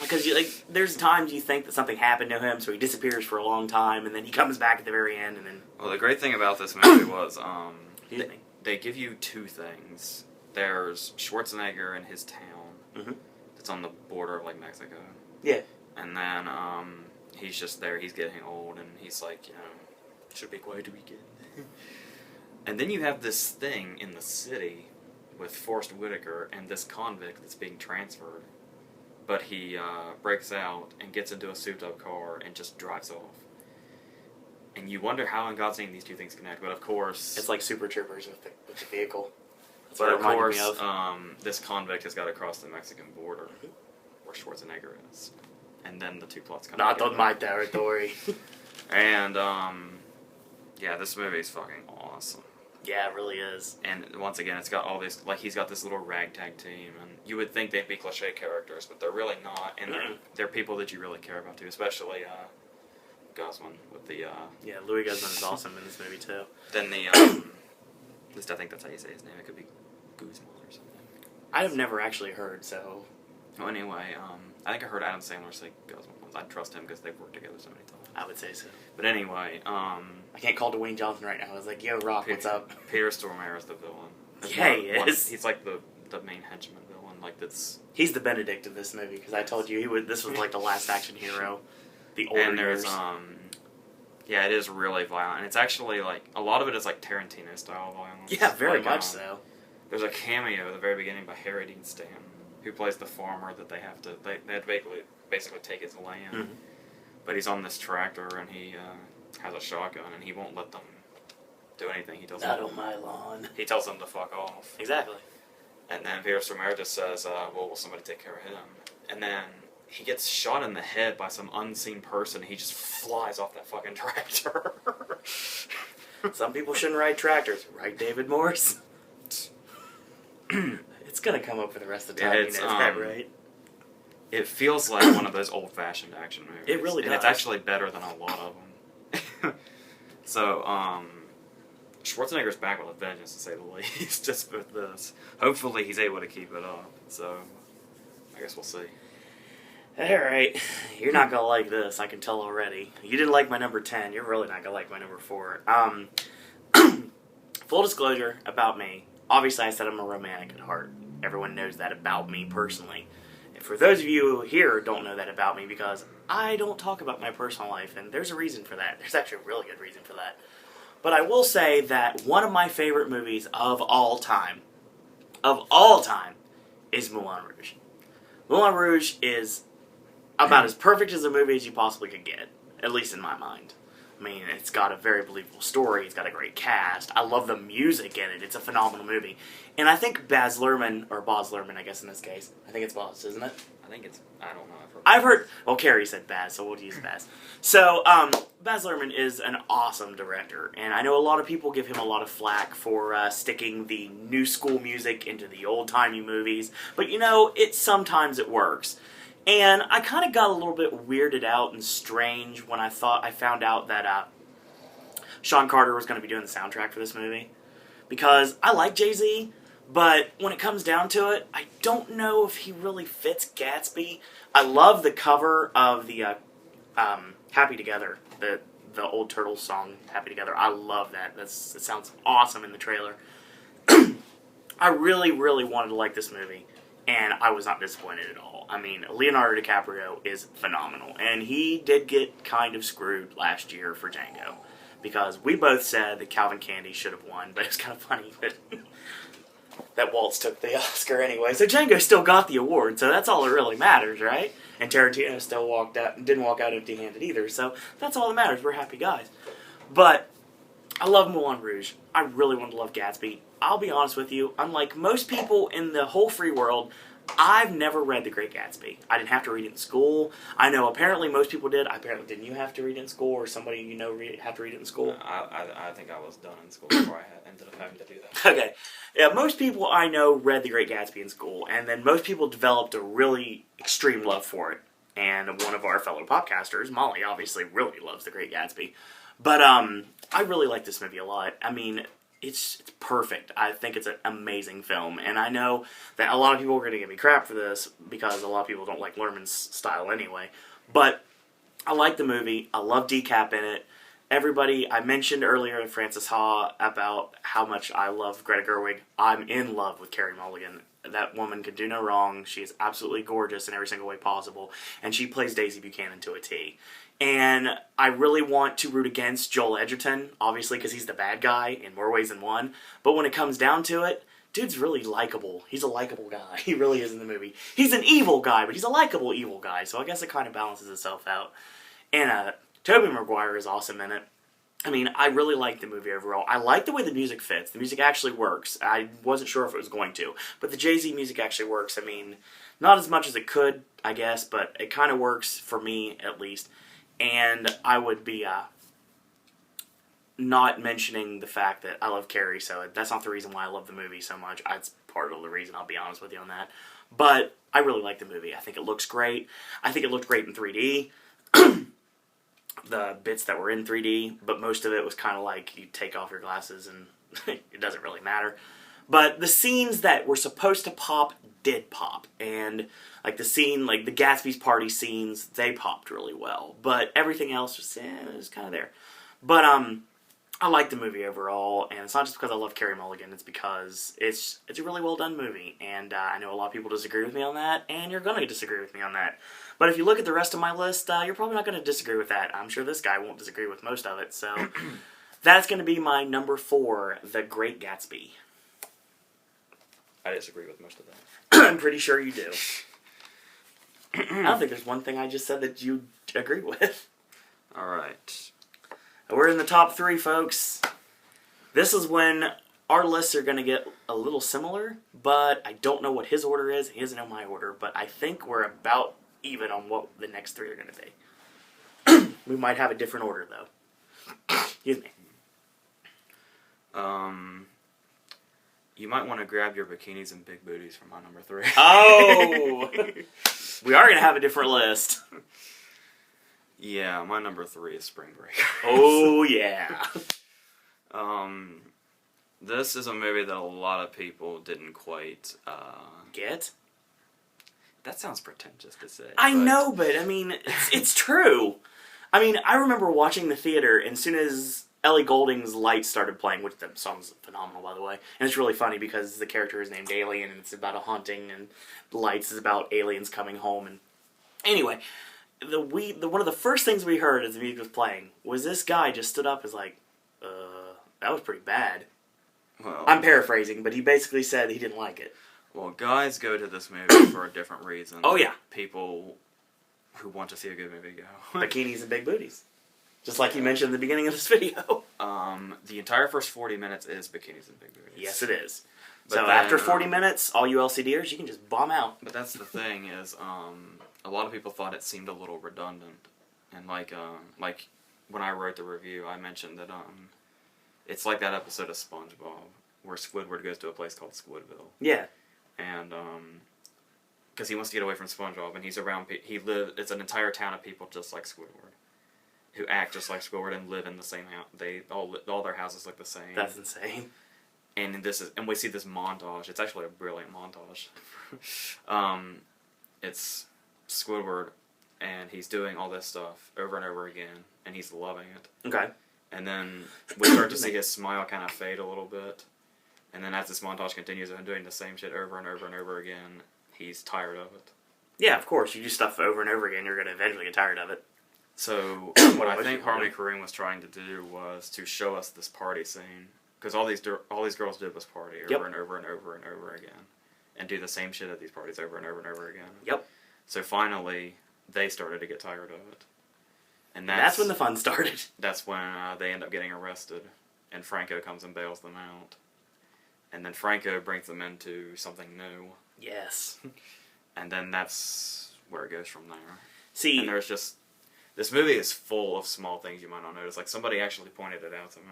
Because there's times you think that something happened to him, so he disappears for a long time, and then he comes back at the very end, and then... Well, the great thing about this movie was they give you 2 things. There's Schwarzenegger in his town that's on the border of, like, Mexico. Yeah. And then he's just there. He's getting old, and he's like, should be quiet to begin. And then you have this thing in the city with Forrest Whitaker and this convict that's being transferred. But he breaks out and gets into a souped-up car and just drives off. And you wonder how in God's name these 2 things connect, but of course... It's like Super Troopers with the vehicle. That's but what of it reminded course, me of. this convict has got to cross the Mexican border, where Schwarzenegger is. And then the 2 plots come Not together. on my territory. And, yeah, this movie is fucking awesome. Yeah, it really is. And once again, it's got all this, like, he's got this little ragtag team, and you would think they'd be cliche characters, but they're really not, and they're people that you really care about, too, especially, Guzman with the, Yeah, Louis Guzman is awesome in this movie, too. Then the, at least I think that's how you say his name, it could be Guzman or something. I have never actually heard, so... Well, anyway, I think I heard Adam Sandler say Guzman once. I trust him because they've worked together so many times. I would say so. But anyway, I can't call Dwayne Johnson right now. I was like, yo, Rock, what's up? Peter Stormare is the villain. Yeah, he is. He's like the main henchman villain. Like that's. He's the Benedict of this movie because I told you this was like the last action hero. The older and there's years. yeah, it is really violent, and it's actually like a lot of it is like Tarantino style violence. Yeah, very like, much so. There's a cameo at the very beginning by Harry Dean Stanton, who plays the farmer that they have to basically take his land. Mm-hmm. But he's on this tractor and he has a shotgun and he won't let them do anything. He tells Not them on my lawn. He tells them to fuck off. Exactly. And then Peter Stormare just says, "Well, will somebody take care of him?" And then he gets shot in the head by some unseen person. He just flies off that fucking tractor. Some people shouldn't ride tractors, right, David Morse? It's gonna come up for the rest of the time. Yeah, you know that, right? It feels like one of those old-fashioned action movies. It really does. And it's actually better than a lot of them. So, Schwarzenegger's back with a vengeance, to say the least, just with this. Hopefully he's able to keep it up. So, I guess we'll see. Alright, you're not gonna like this, I can tell already. You didn't like my number 10, you're really not gonna like my number 4. Full disclosure about me. Obviously I said I'm a romantic at heart. Everyone knows that about me personally. And for those of you here who don't know that about me, because I don't talk about my personal life, and there's a reason for that. There's actually a really good reason for that. But I will say that one of my favorite movies of all time, is Moulin Rouge. Moulin Rouge is about as perfect as a movie as you possibly could get, at least in my mind. I mean, it's got a very believable story. It's got a great cast. I love the music in it. It's a phenomenal movie. And I think Baz Luhrmann, or Boz Luhrmann, I guess in this case. I think it's Boz, isn't it? I think it's, I don't know. I've heard, well, Carrie said Baz, so we'll use Baz. So, Baz Luhrmann is an awesome director. And I know a lot of people give him a lot of flack for sticking the new school music into the old-timey movies. But, you know, sometimes it works. And I kind of got a little bit weirded out and strange when I found out that Sean Carter was going to be doing the soundtrack for this movie. Because I like Jay-Z, but when it comes down to it, I don't know if he really fits Gatsby. I love the cover of the Happy Together, the old Turtles song, Happy Together. I love that. It sounds awesome in the trailer. I really, really wanted to like this movie, and I was not disappointed at all. I mean, Leonardo DiCaprio is phenomenal, and he did get kind of screwed last year for Django, because we both said that Calvin Candy should have won, but it's kind of funny that Waltz took the Oscar anyway. So Django still got the award, so that's all that really matters, right? And Tarantino still didn't walk out empty-handed either, so that's all that matters. We're happy guys. But I love Moulin Rouge. I really want to love Gatsby. I'll be honest with you, unlike most people in the whole free world, I've never read The Great Gatsby. I didn't have to read it in school. I know apparently most people did. Apparently, didn't you have to read it in school, or somebody you know have to read it in school? I think I was done in school before I ended up having to do that. Okay. Yeah, most people I know read The Great Gatsby in school, and then most people developed a really extreme love for it. And one of our fellow podcasters, Molly, obviously really loves The Great Gatsby. But I really like this movie a lot. I mean, it's perfect. I think it's an amazing film. And I know that a lot of people are going to give me crap for this because a lot of people don't like Luhrmann's style anyway. But I like the movie. I love Decap in it. Everybody, I mentioned earlier Frances Ha about how much I love Greta Gerwig. I'm in love with Carey Mulligan. That woman can do no wrong. She is absolutely gorgeous in every single way possible. And she plays Daisy Buchanan to a T. And I really want to root against Joel Edgerton, obviously, because he's the bad guy in more ways than one. But when it comes down to it, dude's really likable. He's a likable guy. He really is in the movie. He's an evil guy, but he's a likable evil guy. So I guess it kind of balances itself out. And Tobey Maguire is awesome in it. I mean, I really like the movie overall. I like the way the music fits. The music actually works. I wasn't sure if it was going to. But the Jay-Z music actually works. I mean, not as much as it could, I guess, but it kind of works for me, at least. And I would be not mentioning the fact that I love Carrie, so that's not the reason why I love the movie so much. It's part of the reason, I'll be honest with you on that. But I really like the movie. I think it looks great. I think it looked great in 3D. The bits that were in 3D, but most of it was kind of like you take off your glasses and it doesn't really matter. But the scenes that were supposed to pop did pop, and like the scene, like the Gatsby's party scenes, they popped really well. But everything else was kind of there. But I like the movie overall, and it's not just because I love Carey Mulligan. It's because it's a really well done movie, and I know a lot of people disagree with me on that, and you're going to disagree with me on that. But if you look at the rest of my list, you're probably not going to disagree with that. I'm sure this guy won't disagree with most of it. So that's going to be my number 4, The Great Gatsby. I disagree with most of that. I'm pretty sure you do. I don't think there's one thing I just said that you agree with. All right. We're in the top 3, folks. This is when our lists are going to get a little similar, but I don't know what his order is. He doesn't know my order, but I think we're about even on what the next 3 are going to be. We might have a different order, though. Excuse me. You might want to grab your bikinis and big booties for my number 3. Oh! We are going to have a different list. Yeah, my number 3 is Spring Break. Oh, yeah. This is a movie that a lot of people didn't quite Get? That sounds pretentious to say. I know, but I mean, it's true. I mean, I remember watching the theater, and as soon as Ellie Goulding's Lights started playing, which the song's phenomenal, by the way, and it's really funny because the character is named Alien, and it's about a haunting, and Lights is about aliens coming home, and anyway, one of the first things we heard as the music was playing was this guy just stood up and was like, that was pretty bad. Well, I'm paraphrasing, but he basically said he didn't like it. Well, guys go to this movie for a different reason. Oh, yeah. People who want to see a good movie go. Bikinis and big booties. Just like you mentioned at the beginning of this video. The entire first 40 minutes is bikinis and big booties. Yes, it is. But so then, after 40 minutes, all you LCDers, you can just bomb out. But that's the thing is, a lot of people thought it seemed a little redundant. And like when I wrote the review, I mentioned that it's like that episode of SpongeBob where Squidward goes to a place called Squidville. Yeah. And because he wants to get away from SpongeBob, and he's around. It's an entire town of people just like Squidward, who act just like Squidward and live in the same house. They all their houses look the same. That's insane. And we see this montage. It's actually a brilliant montage. It's Squidward, and he's doing all this stuff over and over again, and he's loving it. Okay. And then we start to see his smile kind of fade a little bit. And then as this montage continues and doing the same shit over and over and over again, he's tired of it. Yeah, of course. You do stuff over and over again, you're going to eventually get tired of it. So what I think Harley Korine was trying to do was to show us this party scene. Because all these girls did was party over and over and over and over again. And do the same shit at these parties over and over and over again. Yep. So finally, they started to get tired of it. And that's when the fun started. That's when they end up getting arrested. And Franco comes and bails them out. And then Franco brings them into something new. Yes. And then that's where it goes from there. See, and there's just... This movie is full of small things you might not notice. Like, somebody actually pointed it out to me.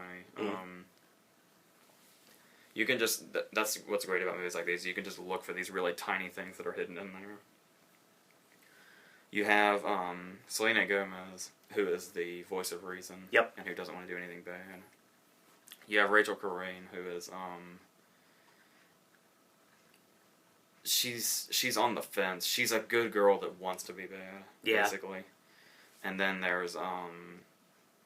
You can just... That's what's great about movies like these. You can just look for these really tiny things that are hidden in there. You have Selena Gomez, who is the voice of reason. Yep. And who doesn't want to do anything bad. You have Rachel Korine, who is... She's on the fence. She's a good girl that wants to be bad, basically. And then there's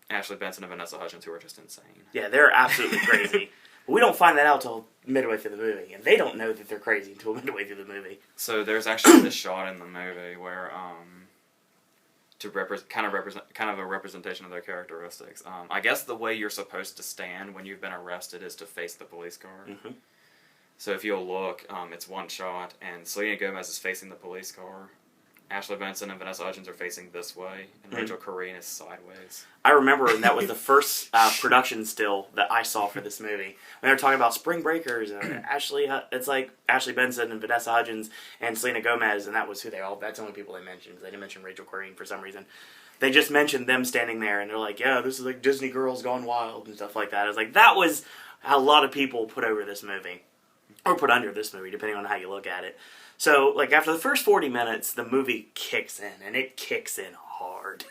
Ashley Benson and Vanessa Hudgens, who are just insane. Yeah, they're absolutely crazy. But we don't find that out till midway through the movie, and they don't know that they're crazy until midway through the movie. So there's actually this shot in the movie where to kind of a representation of their characteristics. I guess the way you're supposed to stand when you've been arrested is to face the police car. Mm-hmm. So if you'll look, it's one shot, and Selena Gomez is facing the police car. Ashley Benson and Vanessa Hudgens are facing this way, and Rachel Korine is sideways. I remember, and that was the first production still that I saw for this movie. When they were talking about Spring Breakers, and it's like Ashley Benson and Vanessa Hudgens and Selena Gomez, and that was that's the only people they mentioned, because they didn't mention Rachel Korine for some reason. They just mentioned them standing there, and they're like, yeah, this is like Disney Girls Gone Wild, and stuff like that. I was like, that was how a lot of people put over this movie. Or put under this movie, depending on how you look at it. So, like, after the first 40 minutes, the movie kicks in, and it kicks in hard.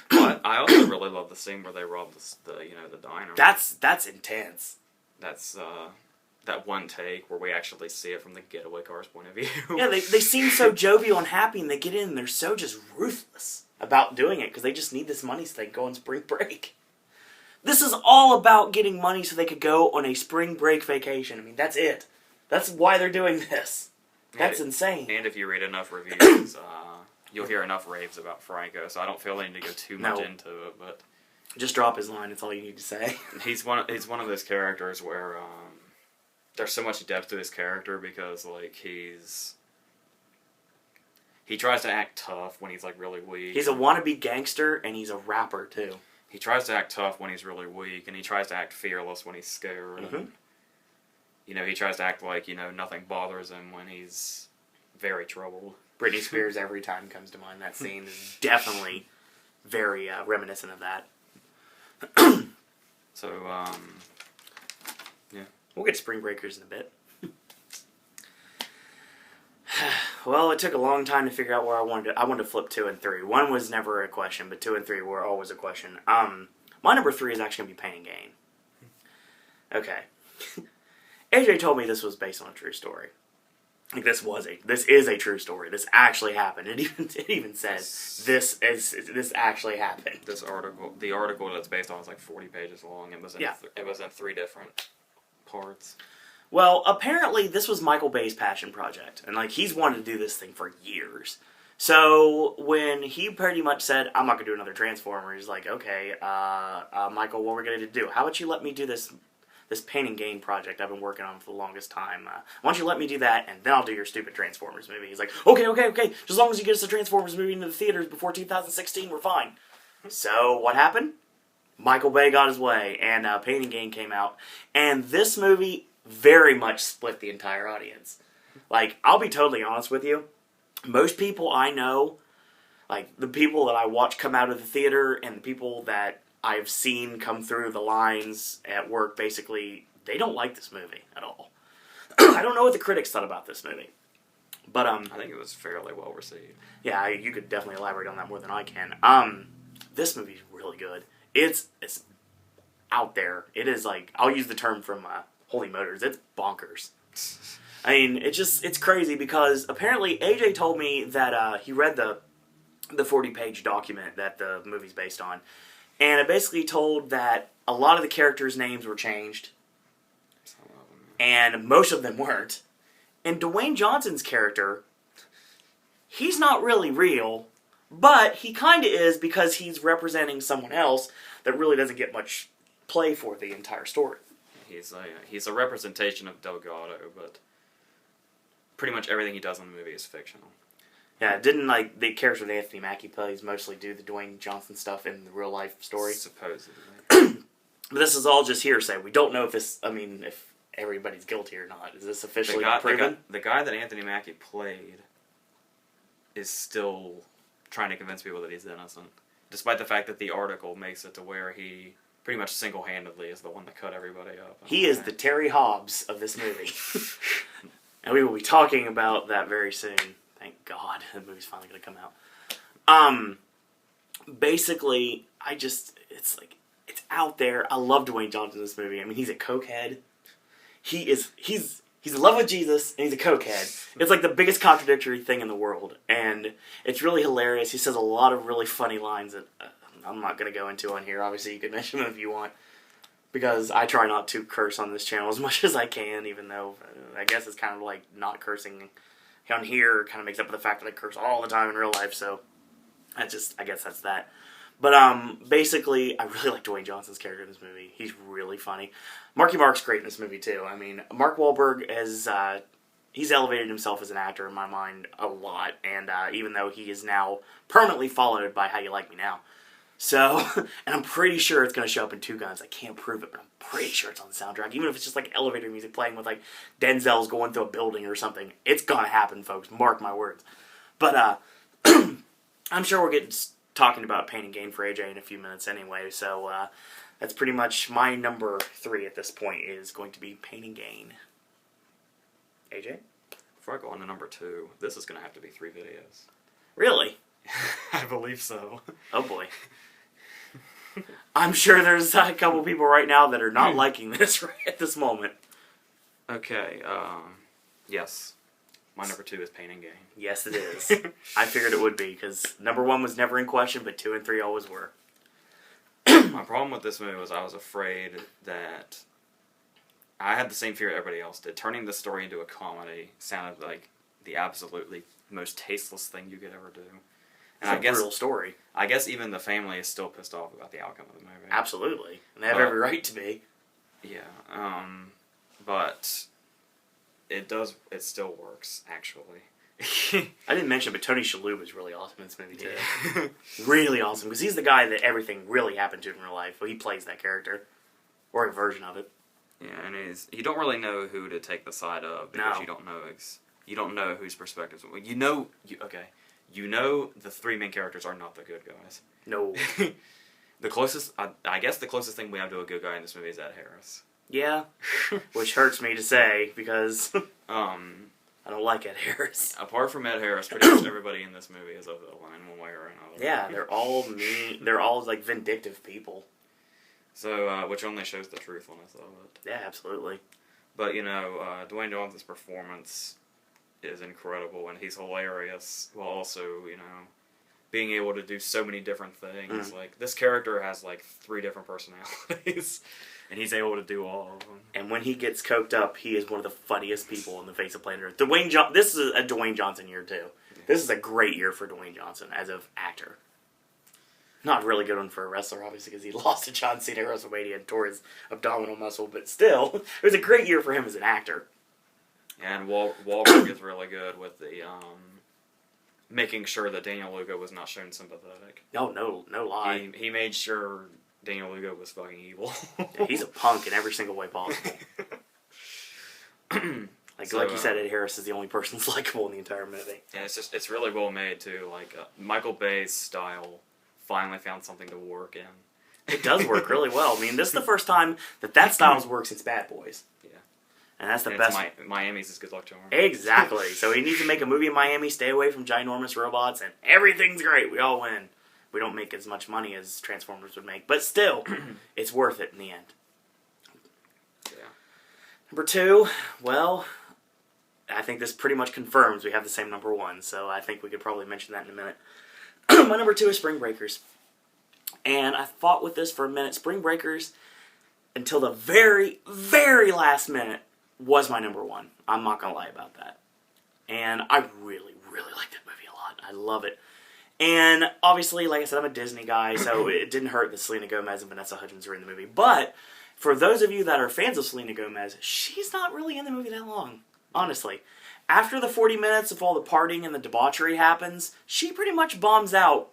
But I also really love the scene where they rob the diner. That's intense. That's that one take where we actually see it from the getaway car's point of view. Yeah, they seem so jovial and happy, and they get in, and they're so just ruthless about doing it, because they just need this money so they can go on spring break. This is all about getting money so they could go on a spring break vacation. I mean, that's it. That's why they're doing this. That's insane. And if you read enough reviews, you'll hear enough raves about Franco, so I don't feel I need to go too much into it, but... Just drop his line, that's all you need to say. He's one of those characters where there's so much depth to his character because, like, he tries to act tough when he's, like, really weak. He's a wannabe gangster, and he's a rapper, too. He tries to act tough when he's really weak, and he tries to act fearless when he's scared. Mm-hmm. And, he tries to act like, nothing bothers him when he's very troubled. Britney Spears every time comes to mind. That scene is definitely very reminiscent of that. So, yeah. We'll get to Spring Breakers in a bit. Well, it took a long time to figure out where I wanted to flip 2 and 3. 1 was never a question, but 2 and 3 were always a question. My number 3 is actually going to be Pain and Gain. Okay. AJ told me this was based on a true story. Like, this is a true story. This actually happened. It even says this actually happened. The article that's based on is like 40 pages long. It was in 3 different parts. Well, apparently this was Michael Bay's passion project, and like he's wanted to do this thing for years. So when he pretty much said, "I'm not gonna do another Transformer," he's like, "Okay, Michael, what we're gonna do? How about you let me do this this Pain and Gain project I've been working on for the longest time. Why don't you let me do that, and then I'll do your stupid Transformers movie. He's like, okay. Just as long as you get us a Transformers movie into the theaters before 2016, we're fine. So, what happened? Michael Bay got his way, and Pain and Gain came out. And this movie very much split the entire audience. Like, I'll be totally honest with you. Most people I know, like, the people that I watch come out of the theater and the people that I've seen come through the lines at work, basically, they don't like this movie at all. I don't know what the critics thought about this movie. But, I think it was fairly well received. Yeah, you could definitely elaborate on that more than I can. This movie's really good. It's out there. It is like, I'll use the term from Holy Motors. It's bonkers. I mean, it's crazy because apparently AJ told me that he read the 40-page document that the movie's based on. And it basically told that a lot of the characters' names were changed. And most of them weren't. And Dwayne Johnson's character, he's not really real, but he kind of is because he's representing someone else that really doesn't get much play for the entire story. He's a representation of Delgado, but pretty much everything he does in the movie is fictional. Yeah, didn't like the character that Anthony Mackie plays mostly do the Dwayne Johnson stuff in the real life story? Supposedly. But this is all just hearsay. We don't know if everybody's guilty or not. Is this officially proven? The guy that Anthony Mackie played is still trying to convince people that he's innocent, despite the fact that the article makes it to where he pretty much single-handedly is the one that cut everybody up. He is the Terry Hobbs of this movie. And we will be talking about that very soon. Thank God the movie's finally going to come out. Basically, it's out there. I love Dwayne Johnson in this movie. I mean, he's a cokehead. He's in love with Jesus, and he's a cokehead. It's like the biggest contradictory thing in the world, and it's really hilarious. He says a lot of really funny lines that I'm not going to go into on here. Obviously, you can mention them if you want, because I try not to curse on this channel as much as I can, even though I guess it's kind of like not cursing on here kind of makes up for the fact that I curse all the time in real life, so I guess that's that. But basically, I really like Dwayne Johnson's character in this movie. He's really funny. Marky Mark's great in this movie, too. I mean, Mark Wahlberg he's elevated himself as an actor in my mind a lot, and even though he is now permanently followed by How You Like Me Now. So, and I'm pretty sure it's going to show up in Two Guns. I can't prove it, but I'm pretty sure it's on the soundtrack. Even if it's just like elevator music playing with like Denzel's going through a building or something. It's going to happen, folks. Mark my words. But I'm sure we'll get talking about Pain and Gain for AJ in a few minutes anyway. So that's pretty much my number 3 at this point is going to be Pain and Gain. AJ? Before I go on to number 2, this is going to have to be 3 videos. Really? I believe so. Oh boy. I'm sure there's a couple people right now that are not liking this right at this moment. Okay, yes. My number 2 is Pain and Gain. Yes, it is. I figured it would be, because number 1 was never in question, but 2 and 3 always were. My problem with this movie was I was afraid that I had the same fear everybody else did. Turning the story into a comedy sounded like the absolutely most tasteless thing you could ever do. And it's a brutal story. I guess even the family is still pissed off about the outcome of the movie. Absolutely. And they have every right to be. Yeah. But it still works, actually. I didn't mention, but Tony Shalhoub is really awesome in this movie, too. Yeah. Really awesome, because he's the guy that everything really happened to in real life. Well, he plays that character. Or a version of it. Yeah, and you don't really know who to take the side of, because you don't know whose perspectives. You know the 3 main characters are not the good guys. No. I guess the closest thing we have to a good guy in this movie is Ed Harris. Yeah, which hurts me to say, because I don't like Ed Harris. Apart from Ed Harris, pretty much everybody in this movie is of the line one way or another. Yeah, they're all mean. They're all like vindictive people. So, which only shows the truthfulness of it. Yeah, absolutely. But, Dwayne Johnson's performance is incredible, and he's hilarious, while also, being able to do so many different things. Mm. Like, this character has, 3 different personalities, and he's able to do all of them. And when he gets coked up, he is one of the funniest people on the face of planet Earth. This is a Dwayne Johnson year, too. Yeah. This is a great year for Dwayne Johnson as an actor. Not a really good one for a wrestler, obviously, because he lost to John Cena at WrestleMania and tore his abdominal muscle, but still, it was a great year for him as an actor. And Wahlberg is really good with the making sure that Daniel Lugo was not shown sympathetic. No lie. He made sure Daniel Lugo was fucking evil. Yeah, he's a punk in every single way possible. Like you said, Ed Harris is the only person that's likable in the entire movie. Yeah, it's really well made too. Like Michael Bay's style finally found something to work in. It does work really well. I mean, this is the first time that style's worked since Bad Boys. Yeah, and that's the best. Miami's is good luck to him. Exactly. So he needs to make a movie in Miami, stay away from ginormous robots, and everything's great. We all win. We don't make as much money as Transformers would make, but still, it's worth it in the end. Yeah. Number 2, well, I think this pretty much confirms we have the same number 1, so I think we could probably mention that in a minute. My number 2 is Spring Breakers. And I fought with this for a minute. Spring Breakers, until the very, very last minute, was my number 1. I'm not going to lie about that. And I really, really like that movie a lot. I love it. And obviously, like I said, I'm a Disney guy, so it didn't hurt that Selena Gomez and Vanessa Hudgens were in the movie. But for those of you that are fans of Selena Gomez, she's not really in the movie that long, honestly. After the 40 minutes of all the partying and the debauchery happens, she pretty much bombs out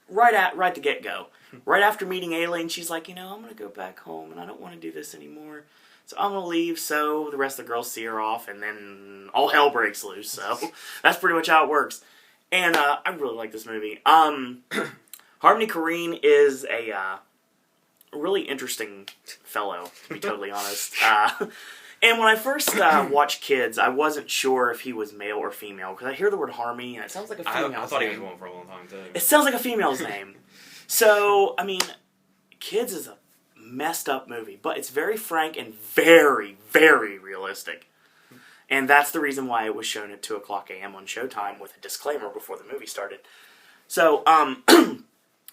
right the get-go. Right after meeting Aileen, she's like, I'm going to go back home, and I don't want to do this anymore. So I'm going to leave, so the rest of the girls see her off, and then all hell breaks loose. So that's pretty much how it works. And I really like this movie. Harmony Korine is a really interesting fellow, to be totally honest. And when I first watched Kids, I wasn't sure if he was male or female, because I hear the word Harmony, and it sounds like a female's name. I thought he was one for a long time, too. It sounds like a female's name. So, I mean, Kids is a messed up movie, but it's very frank and very, very realistic. And that's the reason why it was shown at 2 o'clock a.m. on Showtime with a disclaimer before the movie started. So,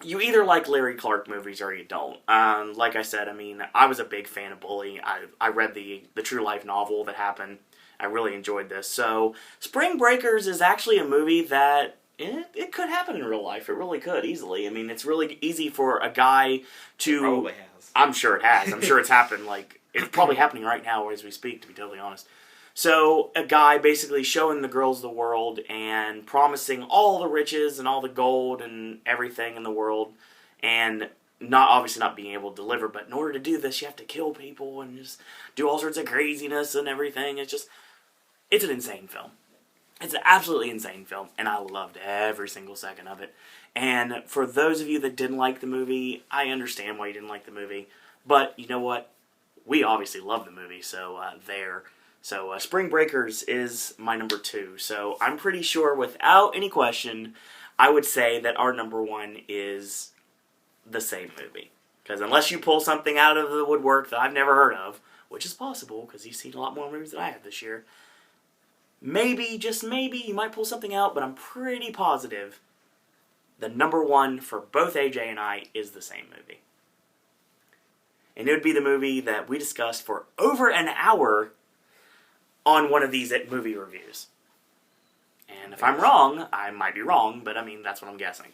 you either like Larry Clark movies or you don't. Like I said, I mean, I was a big fan of Bully. I read the true life novel that happened. I really enjoyed this. So, Spring Breakers is actually a movie that it could happen in real life. It really could, easily. I mean, it's really easy for a guy to... It probably has. I'm sure it has. I'm sure it's happened. It's probably happening right now as we speak, to be totally honest. So, a guy basically showing the girls the world and promising all the riches and all the gold and everything in the world, and obviously not being able to deliver, but in order to do this, you have to kill people and just do all sorts of craziness and everything. It's an insane film. It's an absolutely insane film, and I loved every single second of it. And for those of you that didn't like the movie, I understand why you didn't like the movie, but you know what? We obviously love the movie, so there. So, Spring Breakers is my number 2. So, I'm pretty sure, without any question, I would say that our number 1 is the same movie. Because unless you pull something out of the woodwork that I've never heard of, which is possible, because you've seen a lot more movies than I have this year, maybe, just maybe, you might pull something out, but I'm pretty positive the number 1 for both AJ and I is the same movie. And it would be the movie that we discussed for over an hour on one of these movie reviews. And if I'm wrong, I might be wrong, but I mean, that's what I'm guessing.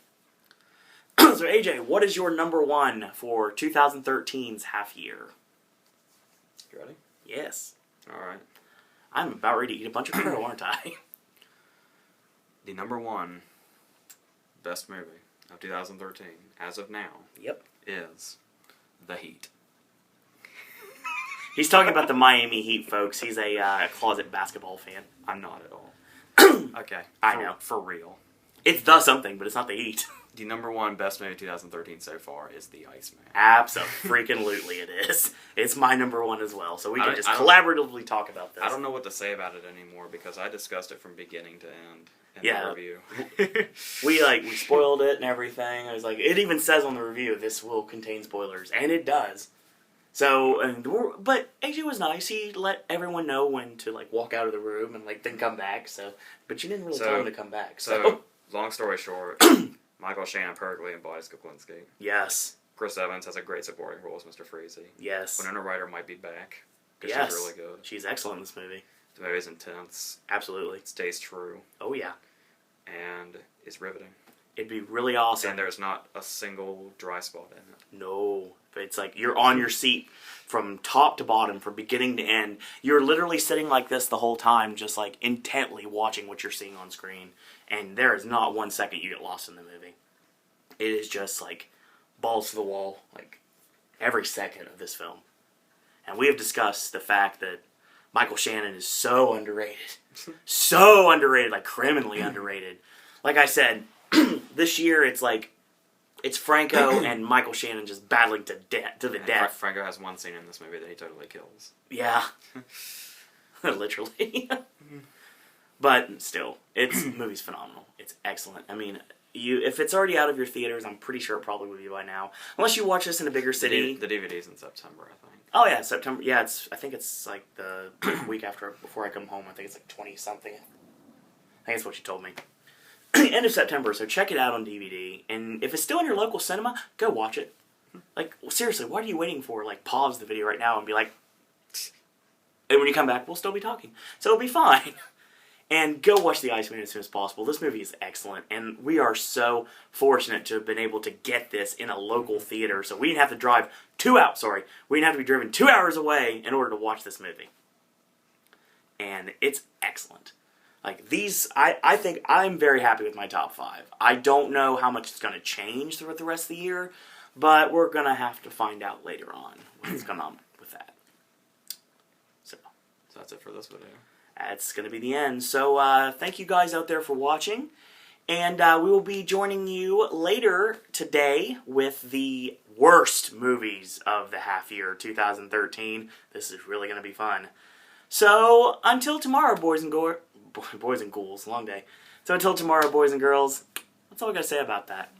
So AJ, what is your number 1 for 2013's half year? You ready? Yes. Alright. I'm about ready to eat a bunch of crow, aren't I? The number 1 best movie of 2013, as of now, is The Heat. He's talking about the Miami Heat, folks. He's a closet basketball fan. I'm not at all. Okay. I know. For real. It's the something, but it's not the Heat. The number 1 best movie of 2013 so far is The Iceman. Absolutely it is. It's my number 1 as well, so we can just collaboratively talk about this. I don't know what to say about it anymore, because I discussed it from beginning to end in the review. we spoiled it and everything. I was like, it even says on the review, this will contain spoilers, and it does. So, but AJ was nice. He let everyone know when to walk out of the room and then come back. So, but you didn't really tell him to come back. So, long story short, Michael Shannon Perkley and Boris Koplinski. Yes. Chris Evans has a great supporting role as Mr. Freezy. Yes. Winona Ryder might be back. Yes. She's really good. She's excellent in this movie. The movie's intense. Absolutely. It stays true. Oh yeah. And is riveting. It'd be really awesome. And there's not a single dry spot in it. No. It's like you're on your seat from top to bottom, from beginning to end. You're literally sitting like this the whole time, just like intently watching what you're seeing on screen. And there is not 1 second you get lost in the movie. It is just like balls to the wall, like every second of this film. And we have discussed the fact that Michael Shannon is so underrated. So underrated, like criminally underrated. Like I said, this year it's like, it's Franco and Michael Shannon just battling to the death. Franco has one scene in this movie that he totally kills. Yeah. Literally. But still, the movie's phenomenal. It's excellent. I mean, if it's already out of your theaters, I'm pretty sure it probably would be by now. Unless you watch this in a bigger city. The DVD's in September, I think. Oh yeah, September. Yeah, I think it's like the week before I come home. I think it's like 20-something. I think that's what you told me. End of September, so check it out on DVD. And if it's still in your local cinema, go watch it. Like, seriously, what are you waiting for? Like, pause the video right now and be like... And when you come back, we'll still be talking. So it'll be fine. And go watch The Iceman as soon as possible. This movie is excellent, and we are so fortunate to have been able to get this in a local theater, so we didn't have to drive we didn't have to be driven 2 hours away in order to watch this movie. And it's excellent. Like, I think I'm very happy with my top 5. I don't know how much it's going to change throughout the rest of the year, but we're going to have to find out later on what's going on with that. So that's it for this video. That's going to be the end. So thank you guys out there for watching. And we will be joining you later today with the worst movies of the half year 2013. This is really going to be fun. So until tomorrow, boys and ghouls, long day. So until tomorrow, boys and girls, that's all I got to say about that.